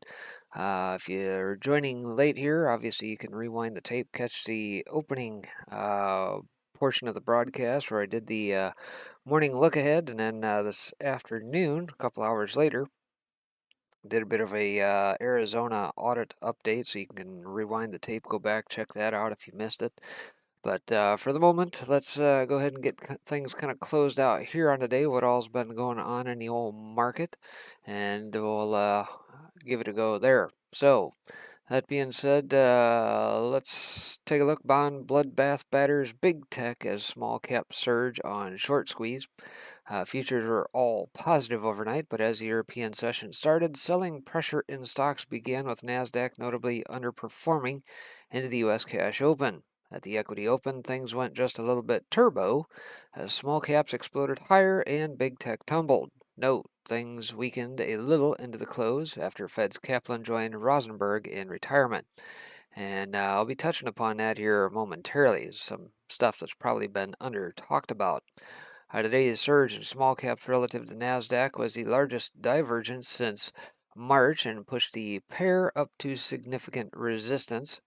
If you're joining late here, obviously you can rewind the tape, catch the opening portion of the broadcast where I did the morning look ahead, and then this afternoon, a couple hours later, did a bit of a Arizona audit update, so you can rewind the tape, go back, check that out if you missed it. But for the moment, let's go ahead and get things kind of closed out here on today, what all's been going on in the old market, and we'll give it a go there. So, that being said, let's take a look. Bond bloodbath batters big tech as small cap surge on short squeeze. Futures were all positive overnight, but as the European session started, selling pressure in stocks began with Nasdaq notably underperforming into the U.S. cash open. At the equity open, things went just a little bit turbo as small caps exploded higher and big tech tumbled. Note, things weakened a little into the close after Fed's Kaplan joined Rosenberg in retirement. And I'll be touching upon that here momentarily, some stuff that's probably been under talked about. Today's surge in small caps relative to NASDAQ was the largest divergence since March and pushed the pair up to significant resistance.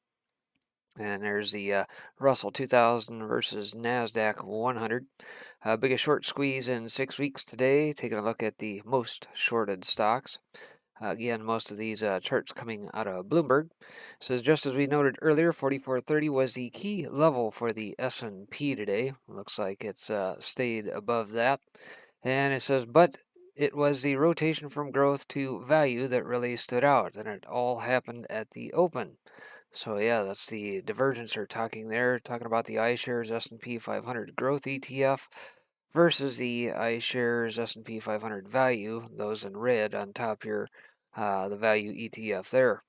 And there's the Russell 2000 versus NASDAQ 100. Biggest short squeeze in 6 weeks today. Taking a look at the most shorted stocks. Again, most of these charts coming out of Bloomberg. So just as we noted earlier, 4430 was the key level for the S&P today. Looks like it's stayed above that. And it says, but it was the rotation from growth to value that really stood out, and it all happened at the open. So yeah, that's the divergence they're talking there, talking about the iShares S&P 500 Growth ETF versus the iShares S&P 500 Value, those in red on top here, the Value ETF there.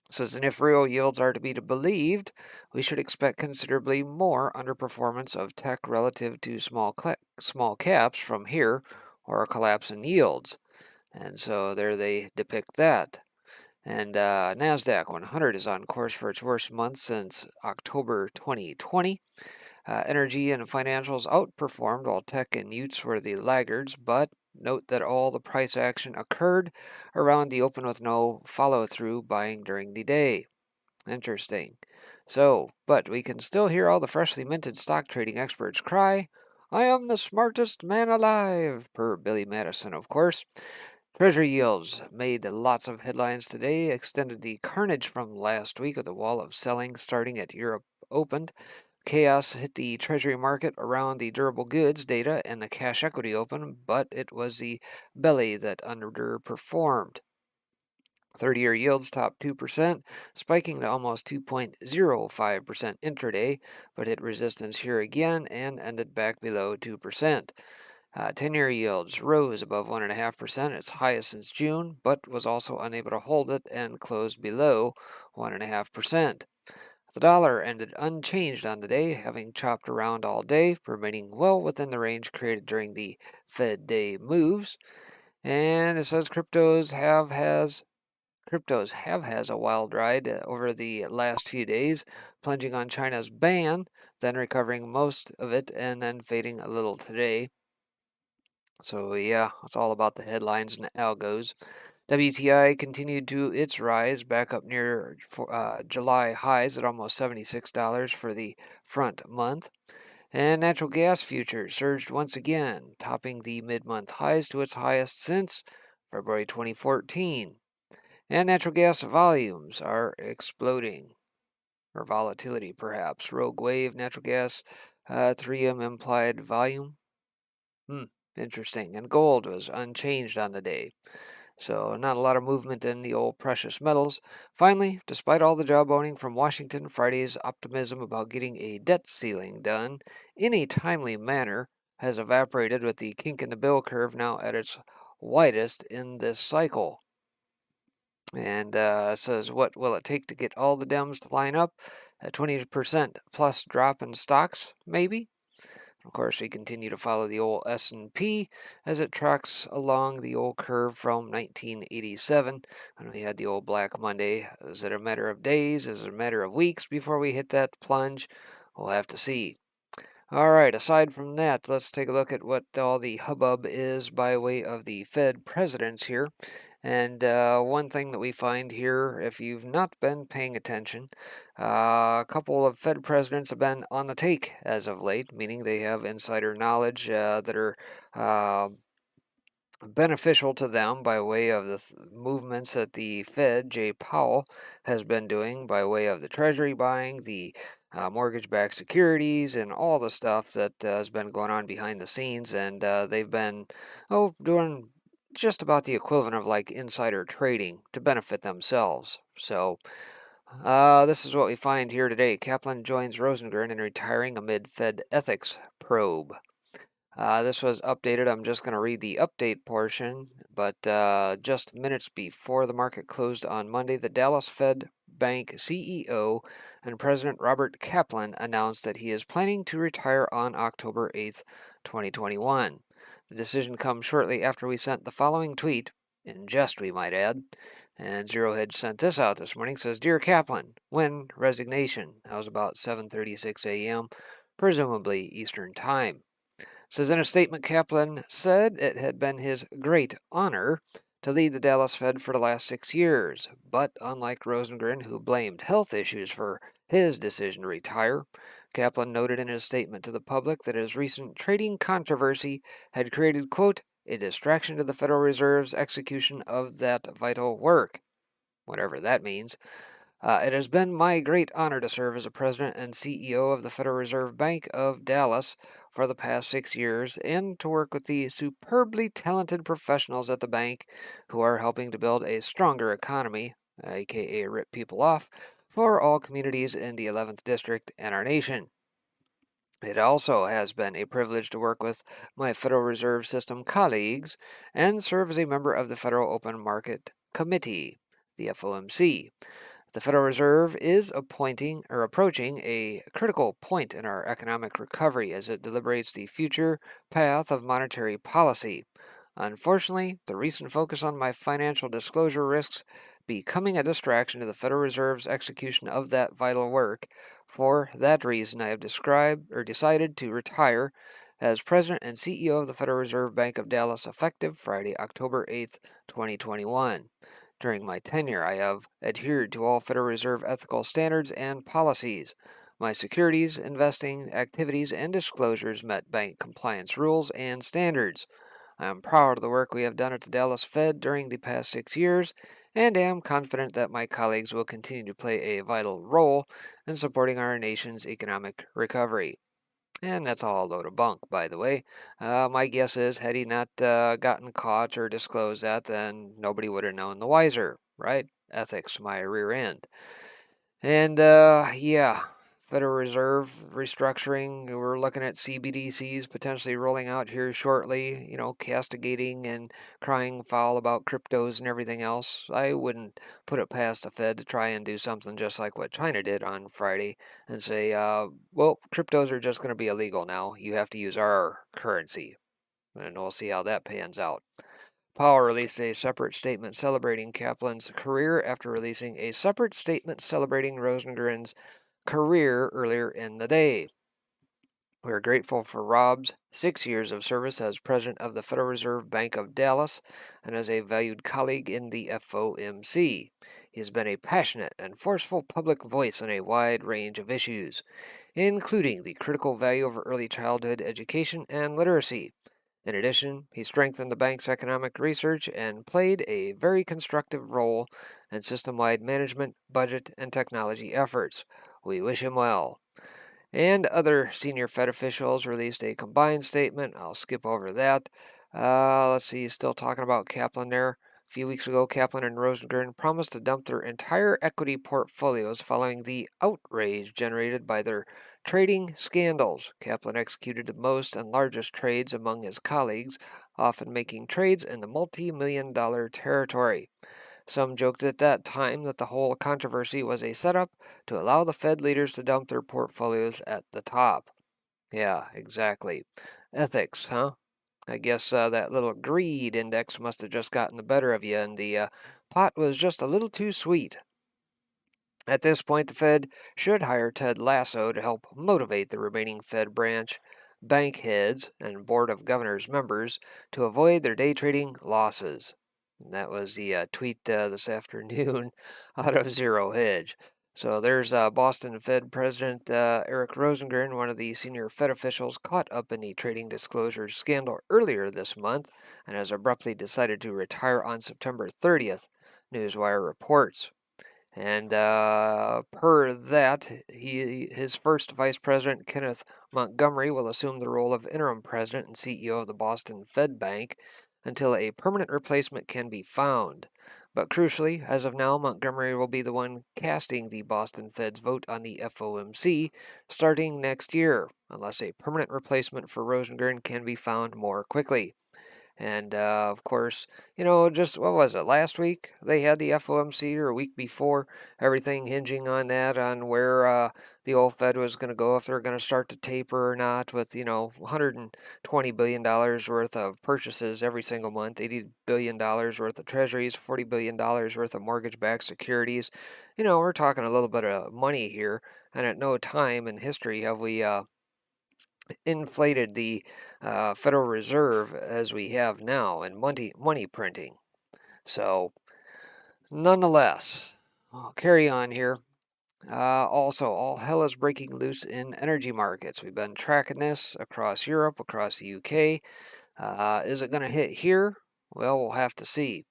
It says, and if real yields are to be believed, we should expect considerably more underperformance of tech relative to small caps from here, or a collapse in yields. And so there they depict that. And NASDAQ 100 is on course for its worst month since October 2020. Energy and financials outperformed, while tech and Utes were the laggards, but note that all the price action occurred around the open with no follow-through buying during the day. Interesting. So, but we can still hear all the freshly minted stock trading experts cry, I am the smartest man alive, per Billy Madison, of course. Treasury yields made lots of headlines today, extended the carnage from last week with the wall of selling starting at Europe opened. Chaos hit the Treasury market around the durable goods data and the cash equity open, but it was the belly that underperformed. 30-year yields topped 2%, spiking to almost 2.05% intraday, but hit resistance here again and ended back below 2%. 10-year yields rose above 1.5%, its highest since June, but was also unable to hold it and closed below 1.5%. The dollar ended unchanged on the day, having chopped around all day, remaining well within the range created during the Fed day moves. And it says cryptos have has a wild ride over the last few days, plunging on China's ban, then recovering most of it and then fading a little today. So yeah, it's all about the headlines and the algos. WTI continued to its rise back up near July highs at almost $76 for the front month. And natural gas futures surged once again, topping the mid-month highs to its highest since February 2014. And natural gas volumes are exploding, or volatility perhaps. Rogue wave natural gas, 3M implied volume. Interesting. And gold was unchanged on the day. So not a lot of movement in the old precious metals. Finally, despite all the jawboning from Washington, Friday's optimism about getting a debt ceiling done in a timely manner has evaporated with the kink in the bill curve now at its widest in this cycle. And says, what will it take to get all the Dems to line up? A 20% plus drop in stocks, maybe? Of course, we continue to follow the old S&P as it tracks along the old curve from 1987 when we had the old Black Monday. Is it a matter of days? Is it a matter of weeks before we hit that plunge? We'll have to see. All right, aside from that, let's take a look at what all the hubbub is by way of the Fed presidents here. And one thing that we find here, if you've not been paying attention, a couple of Fed presidents have been on the take as of late, meaning they have insider knowledge that are beneficial to them by way of the movements that the Fed, Jay Powell, has been doing by way of the Treasury buying, the mortgage-backed securities, and all the stuff that has been going on behind the scenes. And they've been, doing just about the equivalent of like insider trading to benefit themselves. So this is what we find here today. Kaplan joins Rosengren in retiring amid Fed ethics probe. This was updated. I'm just going to read the update portion, but just minutes before the market closed on Monday, the Dallas Fed Bank CEO and President Robert Kaplan announced that he is planning to retire on October 8th, 2021. The decision comes shortly after we sent the following tweet, in jest we might add, and Zerohead sent this out this morning, says, Dear Kaplan, when resignation? That was about 7:36 a.m., presumably Eastern Time. Says in a statement, Kaplan said it had been his great honor to lead the Dallas Fed for the last 6 years. But unlike Rosengren, who blamed health issues for his decision to retire, Kaplan noted in his statement to the public that his recent trading controversy had created, quote, a distraction to the Federal Reserve's execution of that vital work, whatever that means. It has been my great honor to serve as a president and CEO of the Federal Reserve Bank of Dallas for the past 6 years and to work with the superbly talented professionals at the bank who are helping to build a stronger economy, aka rip people off, for all communities in the 11th District and our nation. It also has been a privilege to work with my Federal Reserve System colleagues and serve as a member of the Federal Open Market Committee, the FOMC. The Federal Reserve is approaching a critical point in our economic recovery as it deliberates the future path of monetary policy. Unfortunately, the recent focus on my financial disclosure risks becoming a distraction to the Federal Reserve's execution of that vital work. For that reason, I have decided to retire as President and CEO of the Federal Reserve Bank of Dallas effective Friday, October 8th, 2021. During my tenure, I have adhered to all Federal Reserve ethical standards and policies. My securities, investing, activities, and disclosures met bank compliance rules and standards. I am proud of the work we have done at the Dallas Fed during the past 6 years and am confident that my colleagues will continue to play a vital role in supporting our nation's economic recovery. And that's all a load of bunk, by the way. My guess is, had he not gotten caught or disclosed that, then nobody would have known the wiser, right? Ethics, my rear end. And yeah, Federal Reserve restructuring. We're looking at CBDCs potentially rolling out here shortly, castigating and crying foul about cryptos and everything else. I wouldn't put it past the Fed to try and do something just like what China did on Friday and say, well, cryptos are just going to be illegal now. You have to use our currency. And we'll see how that pans out. Powell released a separate statement celebrating Kaplan's career after releasing a separate statement celebrating Rosengren's career earlier in the day. We are grateful for Rob's 6 years of service as president of the Federal Reserve Bank of Dallas and as a valued colleague in the FOMC. He has been a passionate and forceful public voice on a wide range of issues, including the critical value of early childhood education and literacy. In addition, he strengthened the bank's economic research and played a very constructive role in system-wide management, budget, and technology efforts. We wish him well. And other senior Fed officials released a combined statement. I'll skip over that. Let's see, still talking about Kaplan there. A few weeks ago, Kaplan and Rosengren promised to dump their entire equity portfolios following the outrage generated by their trading scandals. Kaplan executed the most and largest trades among his colleagues, often making trades in the multi-million-dollar territory. Some joked at that time that the whole controversy was a setup to allow the Fed leaders to dump their portfolios at the top. Yeah, exactly. Ethics, huh? I guess that little greed index must have just gotten the better of you, and the pot was just a little too sweet. At this point, the Fed should hire Ted Lasso to help motivate the remaining Fed branch, bank heads, and Board of Governors members to avoid their day trading losses. And that was the tweet this afternoon out of Zero Hedge. So there's Boston Fed President Eric Rosengren, one of the senior Fed officials caught up in the trading disclosures scandal earlier this month, and has abruptly decided to retire on September 30th, Newswire reports. And per that, his first vice president, Kenneth Montgomery, will assume the role of interim president and CEO of the Boston Fed Bank until a permanent replacement can be found. But crucially, as of now, Montgomery will be the one casting the Boston Fed's vote on the FOMC starting next year, unless a permanent replacement for Rosengren can be found more quickly. And of course, just what was it, last week? They had the FOMC, or a week before, everything hinging on that, on where the old Fed was going to go, if they're going to start to taper or not, with, $120 billion worth of purchases every single month, $80 billion worth of treasuries, $40 billion worth of mortgage backed securities. We're talking a little bit of money here, and at no time in history have we inflated the Federal Reserve as we have now in money printing. So, nonetheless, I'll carry on here. Also, all hell is breaking loose in energy markets. We've been tracking this across Europe, across the UK. Is it going to hit here? Well, we'll have to see.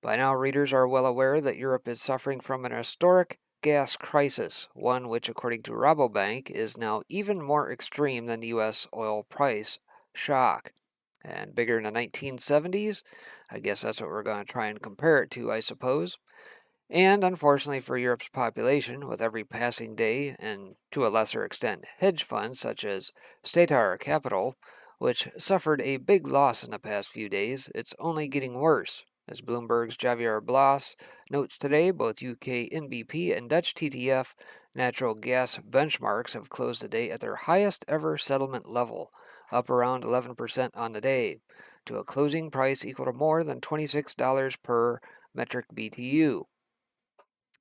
By now, readers are well aware that Europe is suffering from an historic gas crisis, one which, according to Rabobank, is now even more extreme than the U.S. oil price shock. And bigger in the 1970s? I guess that's what we're going to try and compare it to, I suppose. And unfortunately for Europe's population, with every passing day, and to a lesser extent hedge funds such as Statar Capital, which suffered a big loss in the past few days, it's only getting worse. As Bloomberg's Javier Blas notes today, both UK NBP and Dutch TTF natural gas benchmarks have closed the day at their highest ever settlement level, up around 11% on the day, to a closing price equal to more than $26 per metric BTU.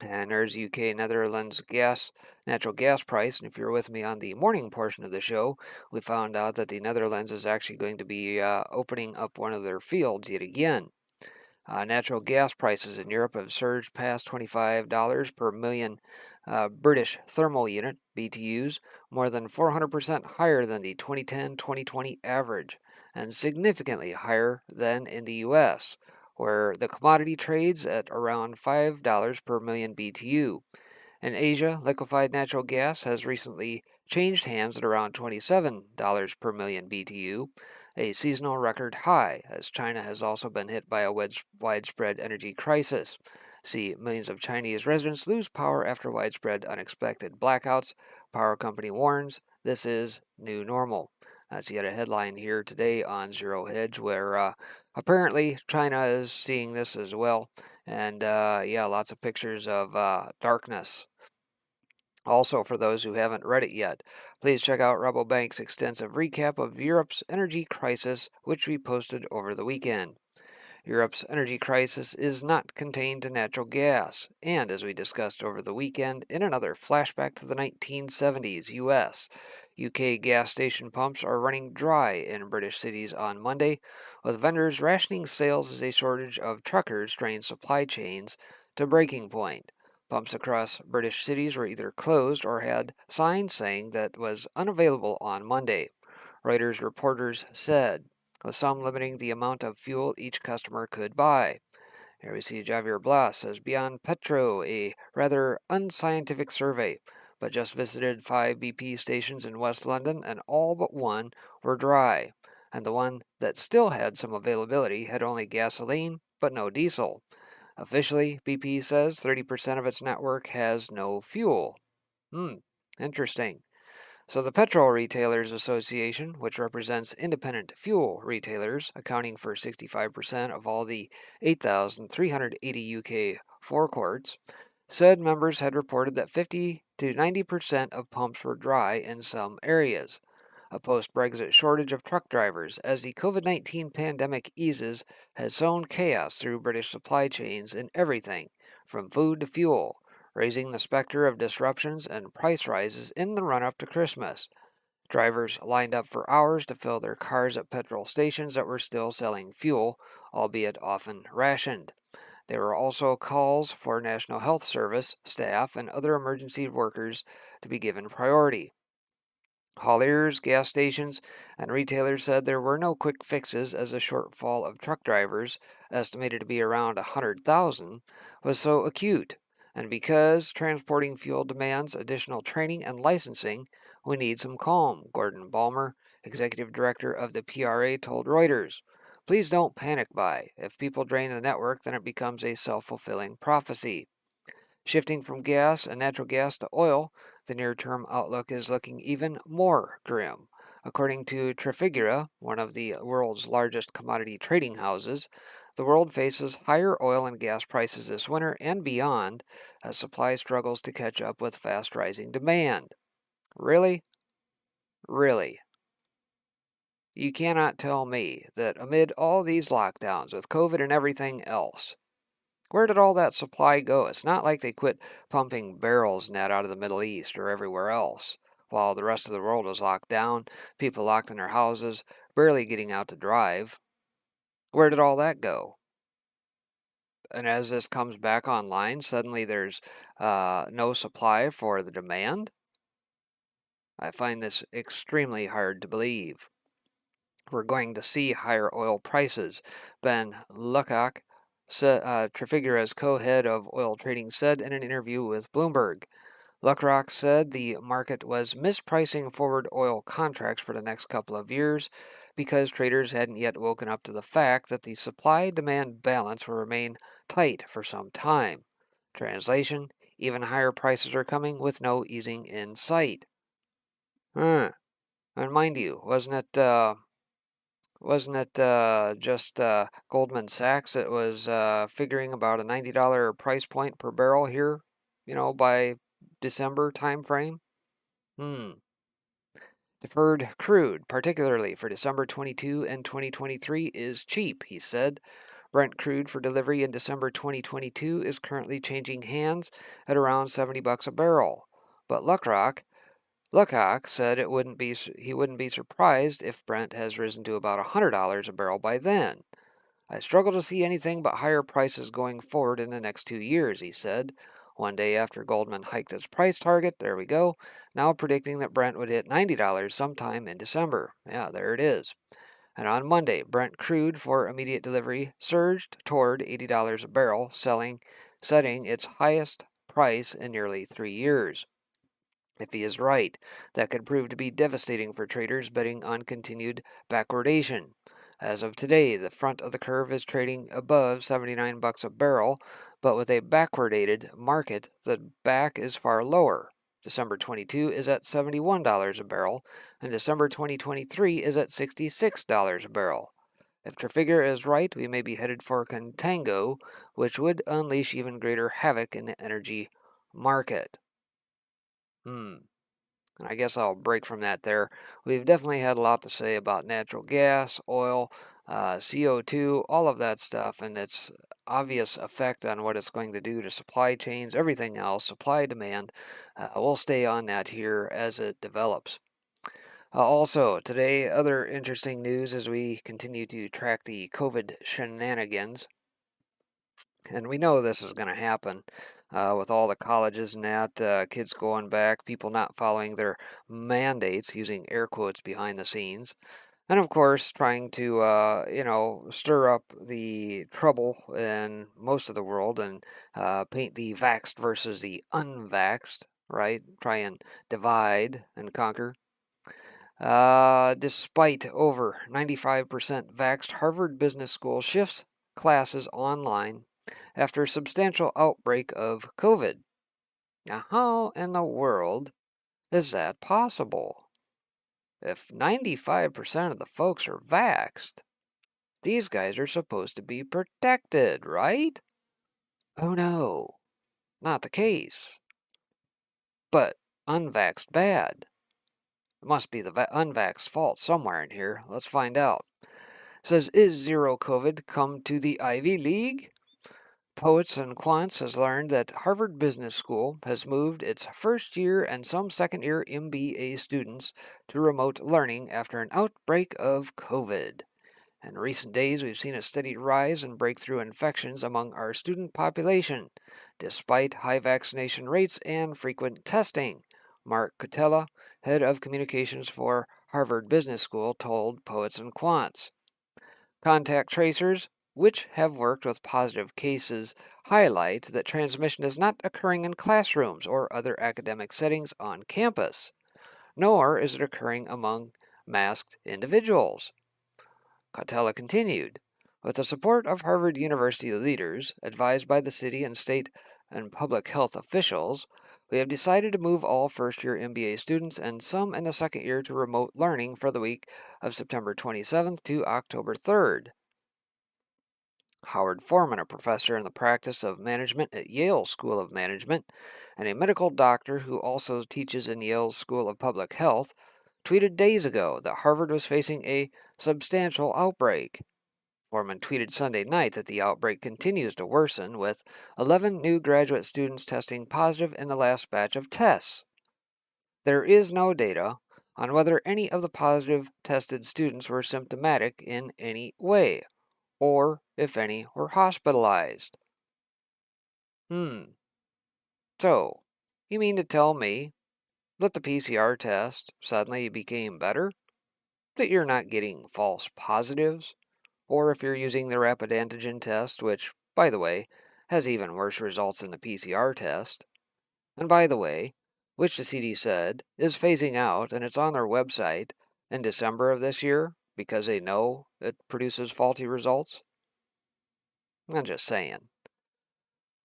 And there's UK Netherlands natural gas price. And if you're with me on the morning portion of the show, we found out that the Netherlands is actually going to be opening up one of their fields yet again. Natural gas prices in Europe have surged past $25 per million British thermal unit, BTUs, more than 400% higher than the 2010-2020 average, and significantly higher than in the US, where the commodity trades at around $5 per million BTU. In Asia, liquefied natural gas has recently changed hands at around $27 per million BTU, a seasonal record high, as China has also been hit by a widespread energy crisis. See, millions of Chinese residents lose power after widespread unexpected blackouts. Power company warns this is new normal. That's yet a headline here today on Zero Hedge, where apparently China is seeing this as well. And lots of pictures of darkness. Also, for those who haven't read it yet, please check out Rabobank's extensive recap of Europe's energy crisis, which we posted over the weekend. Europe's energy crisis is not contained to natural gas, and as we discussed over the weekend, in another flashback to the 1970s US, UK gas station pumps are running dry in British cities on Monday, with vendors rationing sales as a shortage of truckers strained supply chains to breaking point. Pumps across British cities were either closed or had signs saying that was unavailable on Monday, Reuters reporters said, with some limiting the amount of fuel each customer could buy. Here we see Javier Blas says Beyond Petro, a rather unscientific survey, but just visited 5 BP stations in West London and all but one were dry, and the one that still had some availability had only gasoline but no diesel. Officially, BP says 30% of its network has no fuel. Interesting. So the Petrol Retailers Association, which represents independent fuel retailers, accounting for 65% of all the 8,380 UK forecourts, said members had reported that 50 to 90% of pumps were dry in some areas. A post-Brexit shortage of truck drivers as the COVID-19 pandemic eases has sown chaos through British supply chains in everything from food to fuel, raising the specter of disruptions and price rises in the run-up to Christmas. Drivers lined up for hours to fill their cars at petrol stations that were still selling fuel, albeit often rationed. There were also calls for National Health Service staff and other emergency workers to be given priority. Hauliers, gas stations, and retailers said there were no quick fixes as the shortfall of truck drivers, estimated to be around 100,000, was so acute. And because transporting fuel demands additional training and licensing, we need some calm, Gordon Balmer, executive director of the PRA, told Reuters. Please don't panic buy. If people drain the network, then it becomes a self-fulfilling prophecy. Shifting from gas and natural gas to oil, the near-term outlook is looking even more grim. According to Trafigura, one of the world's largest commodity trading houses, the world faces higher oil and gas prices this winter and beyond as supply struggles to catch up with fast rising demand. Really? Really? You cannot tell me that amid all these lockdowns with COVID and everything else, where did all that supply go? It's not like they quit pumping barrels net out of the Middle East or everywhere else. While the rest of the world was locked down, people locked in their houses, barely getting out to drive. Where did all that go? And as this comes back online, suddenly there's no supply for the demand? I find this extremely hard to believe. We're going to see higher oil prices. Ben Luckock, Trafigura's co-head of oil trading, said in an interview with Bloomberg. Luckrock said the market was mispricing forward oil contracts for the next couple of years because traders hadn't yet woken up to the fact that the supply-demand balance will remain tight for some time. Translation, even higher prices are coming with no easing in sight. And mind you, wasn't it just Goldman Sachs that was figuring about a $90 price point per barrel here, by December time frame? Deferred crude, particularly for December 22 and 2023, is cheap, he said. Brent crude for delivery in December 2022 is currently changing hands at around $70 a barrel. But Luckock said he wouldn't be surprised if Brent has risen to about $100 a barrel by then. I struggle to see anything but higher prices going forward in the next 2 years, he said. One day after Goldman hiked its price target, there we go, now predicting that Brent would hit $90 sometime in December. Yeah, there it is. And on Monday, Brent crude for immediate delivery surged toward $80 a barrel, setting its highest price in nearly 3 years. If he is right, that could prove to be devastating for traders betting on continued backwardation. As of today, the front of the curve is trading above $79 a barrel, but with a backwardated market, the back is far lower. December 22 is at $71 a barrel, and December 2023 is at $66 a barrel. If Trafigura is right, we may be headed for contango, which would unleash even greater havoc in the energy market. I guess I'll break from that there. We've definitely had a lot to say about natural gas, oil, CO2, all of that stuff, and its obvious effect on what it's going to do to supply chains, everything else, supply demand. We'll stay on that here as it develops. Also, today, other interesting news as we continue to track the COVID shenanigans. And we know this is going to happen with all the colleges and that, kids going back, people not following their mandates, using air quotes behind the scenes. And of course, trying to, stir up the trouble in most of the world and paint the vaxxed versus the unvaxxed, right? Try and divide and conquer. Despite over 95% vaxxed, Harvard Business School shifts classes online after a substantial outbreak of COVID. Now, how in the world is that possible? If 95% of the folks are vaxxed, these guys are supposed to be protected, right? Oh no, not the case. But unvaxxed bad. It must be the unvaxxed fault somewhere in here. Let's find out. It says, is zero COVID come to the Ivy League? Poets and Quants has learned that Harvard Business School has moved its first year and some second year MBA students to remote learning after an outbreak of COVID. In recent days, we've seen a steady rise in breakthrough infections among our student population, despite high vaccination rates and frequent testing. Mark Cotella, head of communications for Harvard Business School, told Poets and Quants. Contact tracers, which have worked with positive cases, highlight that transmission is not occurring in classrooms or other academic settings on campus, nor is it occurring among masked individuals. Cotella continued, with the support of Harvard University leaders, advised by the city and state and public health officials, we have decided to move all first-year MBA students and some in the second year to remote learning for the week of September 27th to October 3rd. Howard Foreman, a professor in the practice of management at Yale School of Management and a medical doctor who also teaches in Yale's School of Public Health, tweeted days ago that Harvard was facing a substantial outbreak. Foreman tweeted Sunday night that the outbreak continues to worsen, with 11 new graduate students testing positive in the last batch of tests. There is no data on whether any of the positive tested students were symptomatic in any way, or if any were hospitalized. So, you mean to tell me that the PCR test suddenly became better? That you're not getting false positives? Or if you're using the rapid antigen test, which, by the way, has even worse results than the PCR test, and by the way, which the CD said is phasing out and it's on their website in December of this year because they know it produces faulty results? I'm just saying.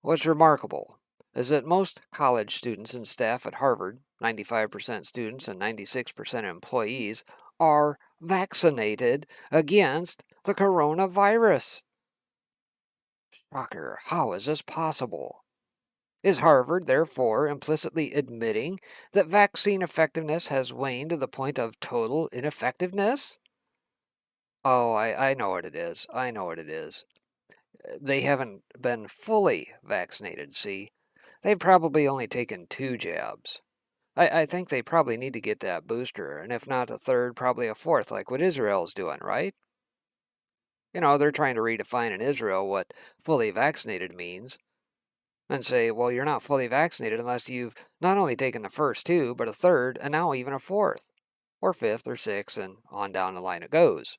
What's remarkable is that most college students and staff at Harvard, 95% students and 96% employees, are vaccinated against the coronavirus. Shocker, how is this possible? Is Harvard, therefore, implicitly admitting that vaccine effectiveness has waned to the point of total ineffectiveness? Oh, I know what it is. I know what it is. They haven't been fully vaccinated, see? They've probably only taken 2 jabs. I think they probably need to get that booster, and if not a third, probably a fourth, like what Israel's doing, right? You know, they're trying to redefine in Israel what fully vaccinated means, and say, well, you're not fully vaccinated unless you've not only taken the first 2, but a third, and now even a fourth, or fifth, or sixth, and on down the line it goes.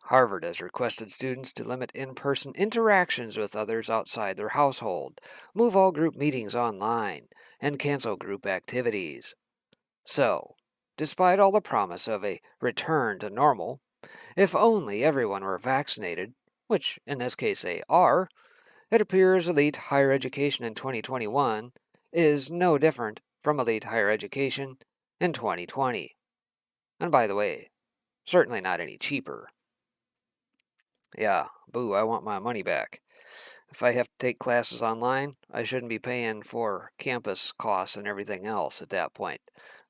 Harvard has requested students to limit in-person interactions with others outside their household, move all group meetings online, and cancel group activities. So, despite all the promise of a return to normal, if only everyone were vaccinated, which in this case they are, it appears elite higher education in 2021 is no different from elite higher education in 2020. And by the way, certainly not any cheaper. Yeah, boo, I want my money back. If I have to take classes online, I shouldn't be paying for campus costs and everything else at that point.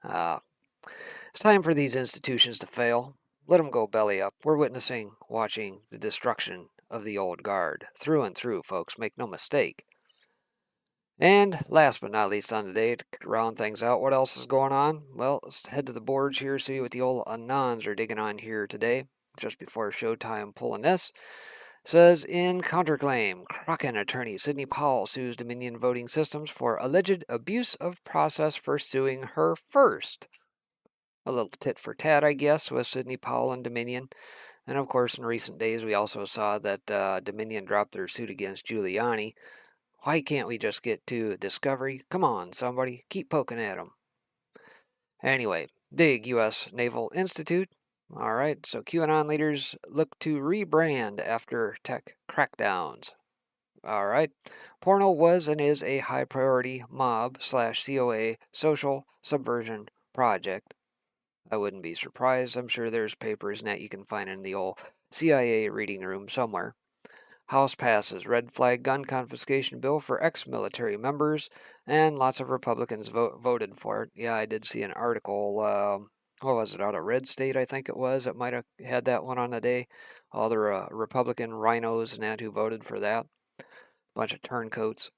It's time for these institutions to fail. Let them go belly up. We're watching the destruction of the old guard. Through and through, folks, make no mistake. And last but not least on today, to round things out, what else is going on? Well, let's head to the boards here, see what the old Anons are digging on here today. Just before showtime, pulling this. Says in counterclaim, Kraken attorney Sidney Powell sues Dominion Voting Systems for alleged abuse of process for suing her first. A little tit for tat, I guess, with Sidney Powell and Dominion. And of course, in recent days, we also saw that Dominion dropped their suit against Giuliani. Why can't we just get to discovery? Come on, somebody, keep poking at them. Anyway, dig U.S. Naval Institute. All right, so QAnon leaders look to rebrand after tech crackdowns. All right, porno was and is a high priority mob/COA social subversion project. I wouldn't be surprised. I'm sure there's papers in that you can find in the old CIA reading room somewhere. House passes red flag gun confiscation bill for ex-military members, and lots of Republicans voted for it. Yeah, I did see an article. What was it, out of Red State, I think it was. It might have had that one on the day. All the Republican rhinos and that who voted for that. Bunch of turncoats.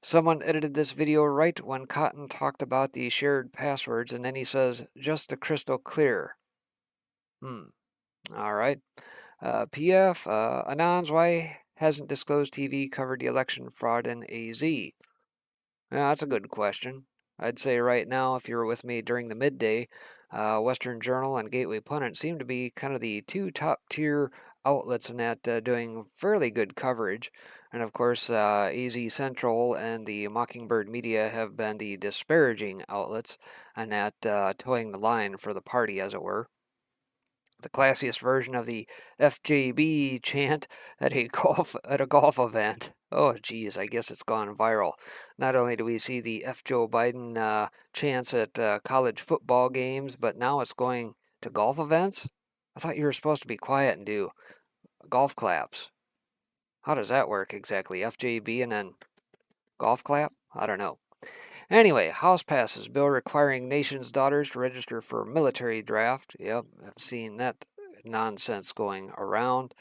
Someone edited this video right when Cotton talked about the shared passwords, and then he says, just to crystal clear. All right. PF, Anons, why hasn't Disclosed TV covered the election fraud in AZ? Yeah, that's a good question. I'd say right now, if you were with me during the midday, Western Journal and Gateway Pundit seem to be kind of the two top-tier outlets in that doing fairly good coverage. And of course, AZ Central and the Mockingbird Media have been the disparaging outlets, and that towing the line for the party, as it were. The classiest version of the FJB chant at a golf event. Oh, geez, I guess it's gone viral. Not only do we see the F. Joe Biden chants at college football games, but now it's going to golf events? I thought you were supposed to be quiet and do golf claps. How does that work exactly? FJB and then golf clap? I don't know. Anyway, House passes bill requiring nation's daughters to register for military draft. Yep, I've seen that nonsense going around.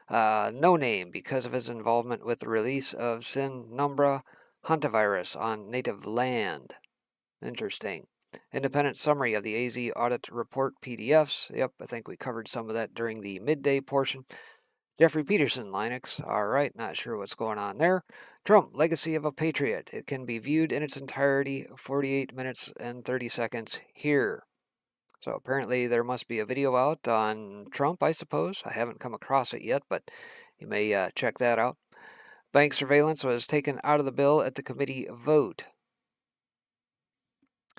No name because of his involvement with the release of Sinumbra hantavirus on native land. Interesting. Independent summary of the AZ audit report PDFs. Yep, I think we covered some of that during the midday portion. Jeffrey Peterson, Linux. All right, not sure what's going on there. Trump, Legacy of a Patriot. It can be viewed in its entirety, 48 minutes and 30 seconds here. So apparently there must be a video out on Trump, I suppose. I haven't come across it yet, but you may check that out. Bank surveillance was taken out of the bill at the committee vote.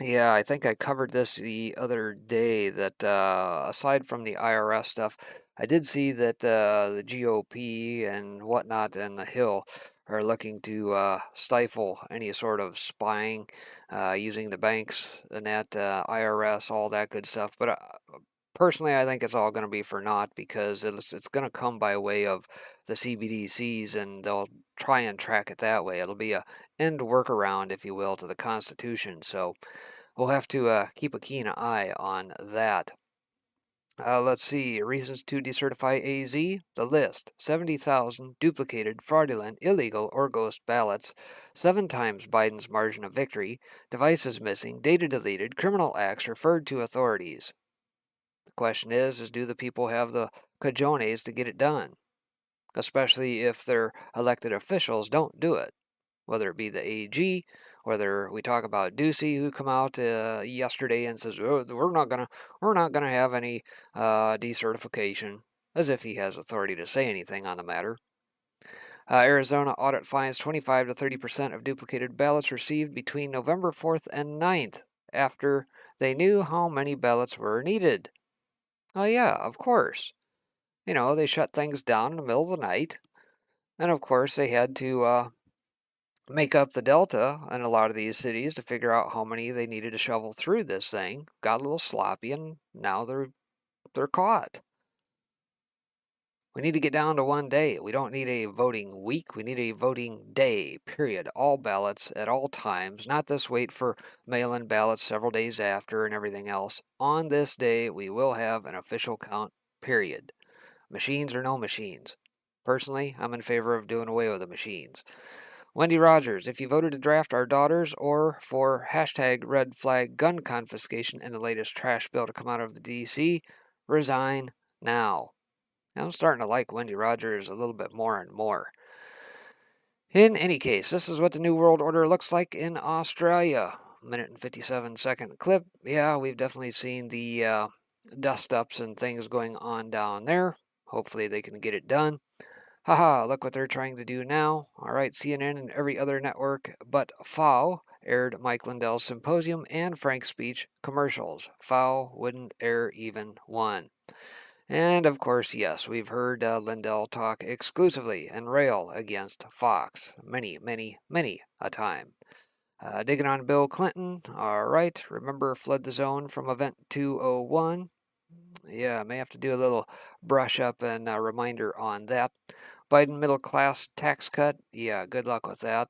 Yeah, I think I covered this the other day that aside from the IRS stuff, I did see that the GOP and whatnot and the Hill are looking to stifle any sort of spying using the banks and that IRS, all that good stuff. But personally, I think it's all going to be for naught because it's going to come by way of the CBDCs and they'll try and track it that way. It'll be a end workaround, if you will, to the Constitution. So we'll have to keep a keen eye on that. Let's see. Reasons to decertify AZ. The list. 70,000 duplicated, fraudulent, illegal, or ghost ballots. 7 times Biden's margin of victory. Devices missing. Data deleted. Criminal acts referred to authorities. The question is do the people have the cajones to get it done? Especially if their elected officials don't do it. Whether it be the AG, whether we talk about Ducey, who come out yesterday and says, oh, we're not gonna have any decertification, as if he has authority to say anything on the matter. Arizona audit finds 25 to 30% of duplicated ballots received between November 4th and 9th after they knew how many ballots were needed. Oh yeah, of course. You know, they shut things down in the middle of the night, and of course they had to make up the delta in a lot of these cities to figure out how many they needed to shovel through this thing. Got a little sloppy, and now they're caught. We need to get down to one day. We don't need a voting week. We need a voting day, period. All ballots at all times, not this wait for mail-in ballots several days after and everything else. On this day, we will have an official count, period. Machines or no machines. Personally, I'm in favor of doing away with the machines. Wendy Rogers, if you voted to draft our daughters or for hashtag red flag gun confiscation in the latest trash bill to come out of the DC, resign now. I'm starting to like Wendy Rogers a little bit more and more. In any case, this is what the New World Order looks like in Australia. Minute and 57-second clip. Yeah, we've definitely seen the dust-ups and things going on down there. Hopefully they can get it done. Haha, look what they're trying to do now. Alright, CNN and every other network but FOW aired Mike Lindell's symposium and Frank's speech commercials. FOW wouldn't air even one. And of course, yes, we've heard Lindell talk exclusively and rail against Fox many, many, many a time. Digging on Bill Clinton, alright, remember fled the zone from Event 201? Yeah, I may have to do a little brush up and reminder on that. Biden middle class tax cut. Yeah, good luck with that.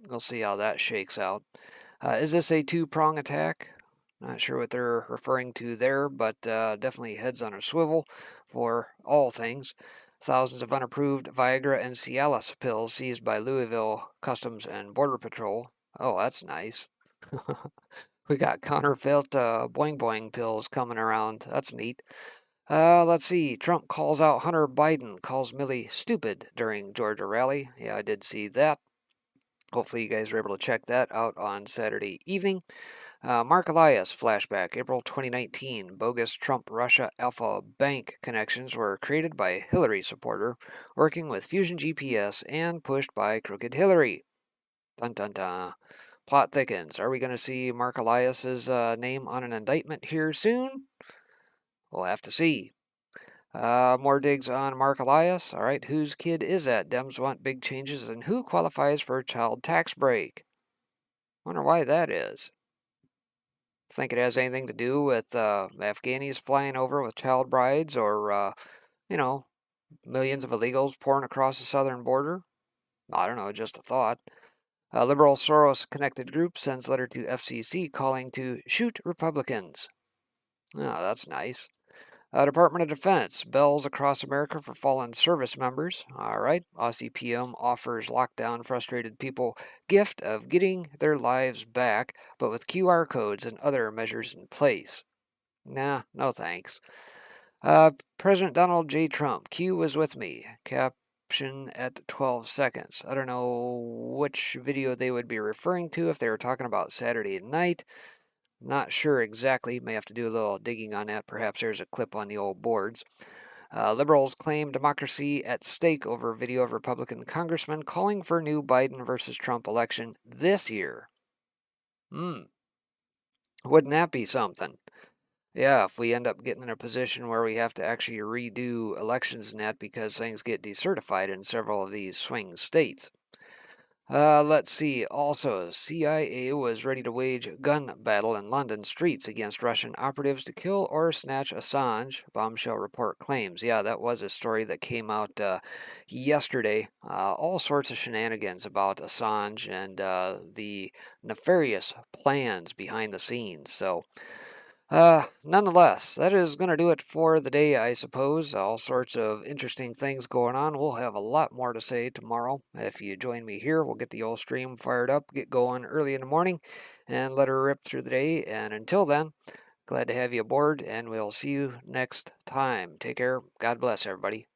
We'll see how that shakes out. Is this a two-prong attack? Not sure what they're referring to there, but definitely heads on a swivel for all things. Thousands of unapproved Viagra and Cialis pills seized by Louisville Customs and Border Patrol. Oh, that's nice. We got counterfeit boing boing pills coming around. That's neat. Let's see. Trump calls out Hunter Biden, calls Milley stupid during Georgia rally. Yeah, I did see that. Hopefully you guys were able to check that out on Saturday evening. Mark Elias flashback, April 2019. Bogus Trump Russia Alpha Bank connections were created by Hillary supporter working with Fusion GPS and pushed by Crooked Hillary. Dun dun dun. Plot thickens. Are we going to see Mark Elias's name on an indictment here soon? We'll have to see. More digs on Mark Elias. All right, whose kid is that? Dems want big changes, and who qualifies for a child tax break? Wonder why that is. Think it has anything to do with Afghanis flying over with child brides, or you know, millions of illegals pouring across the southern border? I don't know, just a thought. A liberal Soros-connected group sends letter to FCC calling to shoot Republicans. Oh, that's nice. Department of Defense, bells across America for fallen service members. All right. Aussie PM offers lockdown frustrated people gift of getting their lives back, but with QR codes and other measures in place. Nah, no thanks. President Donald J. Trump, Q was with me. Caption at 12 seconds. I don't know which video they would be referring to if they were talking about Saturday night. Not sure exactly. May have to do a little digging on that. Perhaps there's a clip on the old boards. Liberals claim democracy at stake over video of Republican congressman calling for new Biden versus Trump election this year. Wouldn't that be something? Yeah, if we end up getting in a position where we have to actually redo elections and that because things get decertified in several of these swing states. Let's see. Also, CIA was ready to wage gun battle in London streets against Russian operatives to kill or snatch Assange, bombshell report claims. Yeah, that was a story that came out yesterday. All sorts of shenanigans about Assange and the nefarious plans behind the scenes. So, nonetheless, that is going to do it for the day, I suppose. All sorts of interesting things going on. We'll have a lot more to say tomorrow. If you join me here, we'll get the old stream fired up, get going early in the morning, and let her rip through the day. And until then, glad to have you aboard, and we'll see you next time. Take care. God bless, everybody.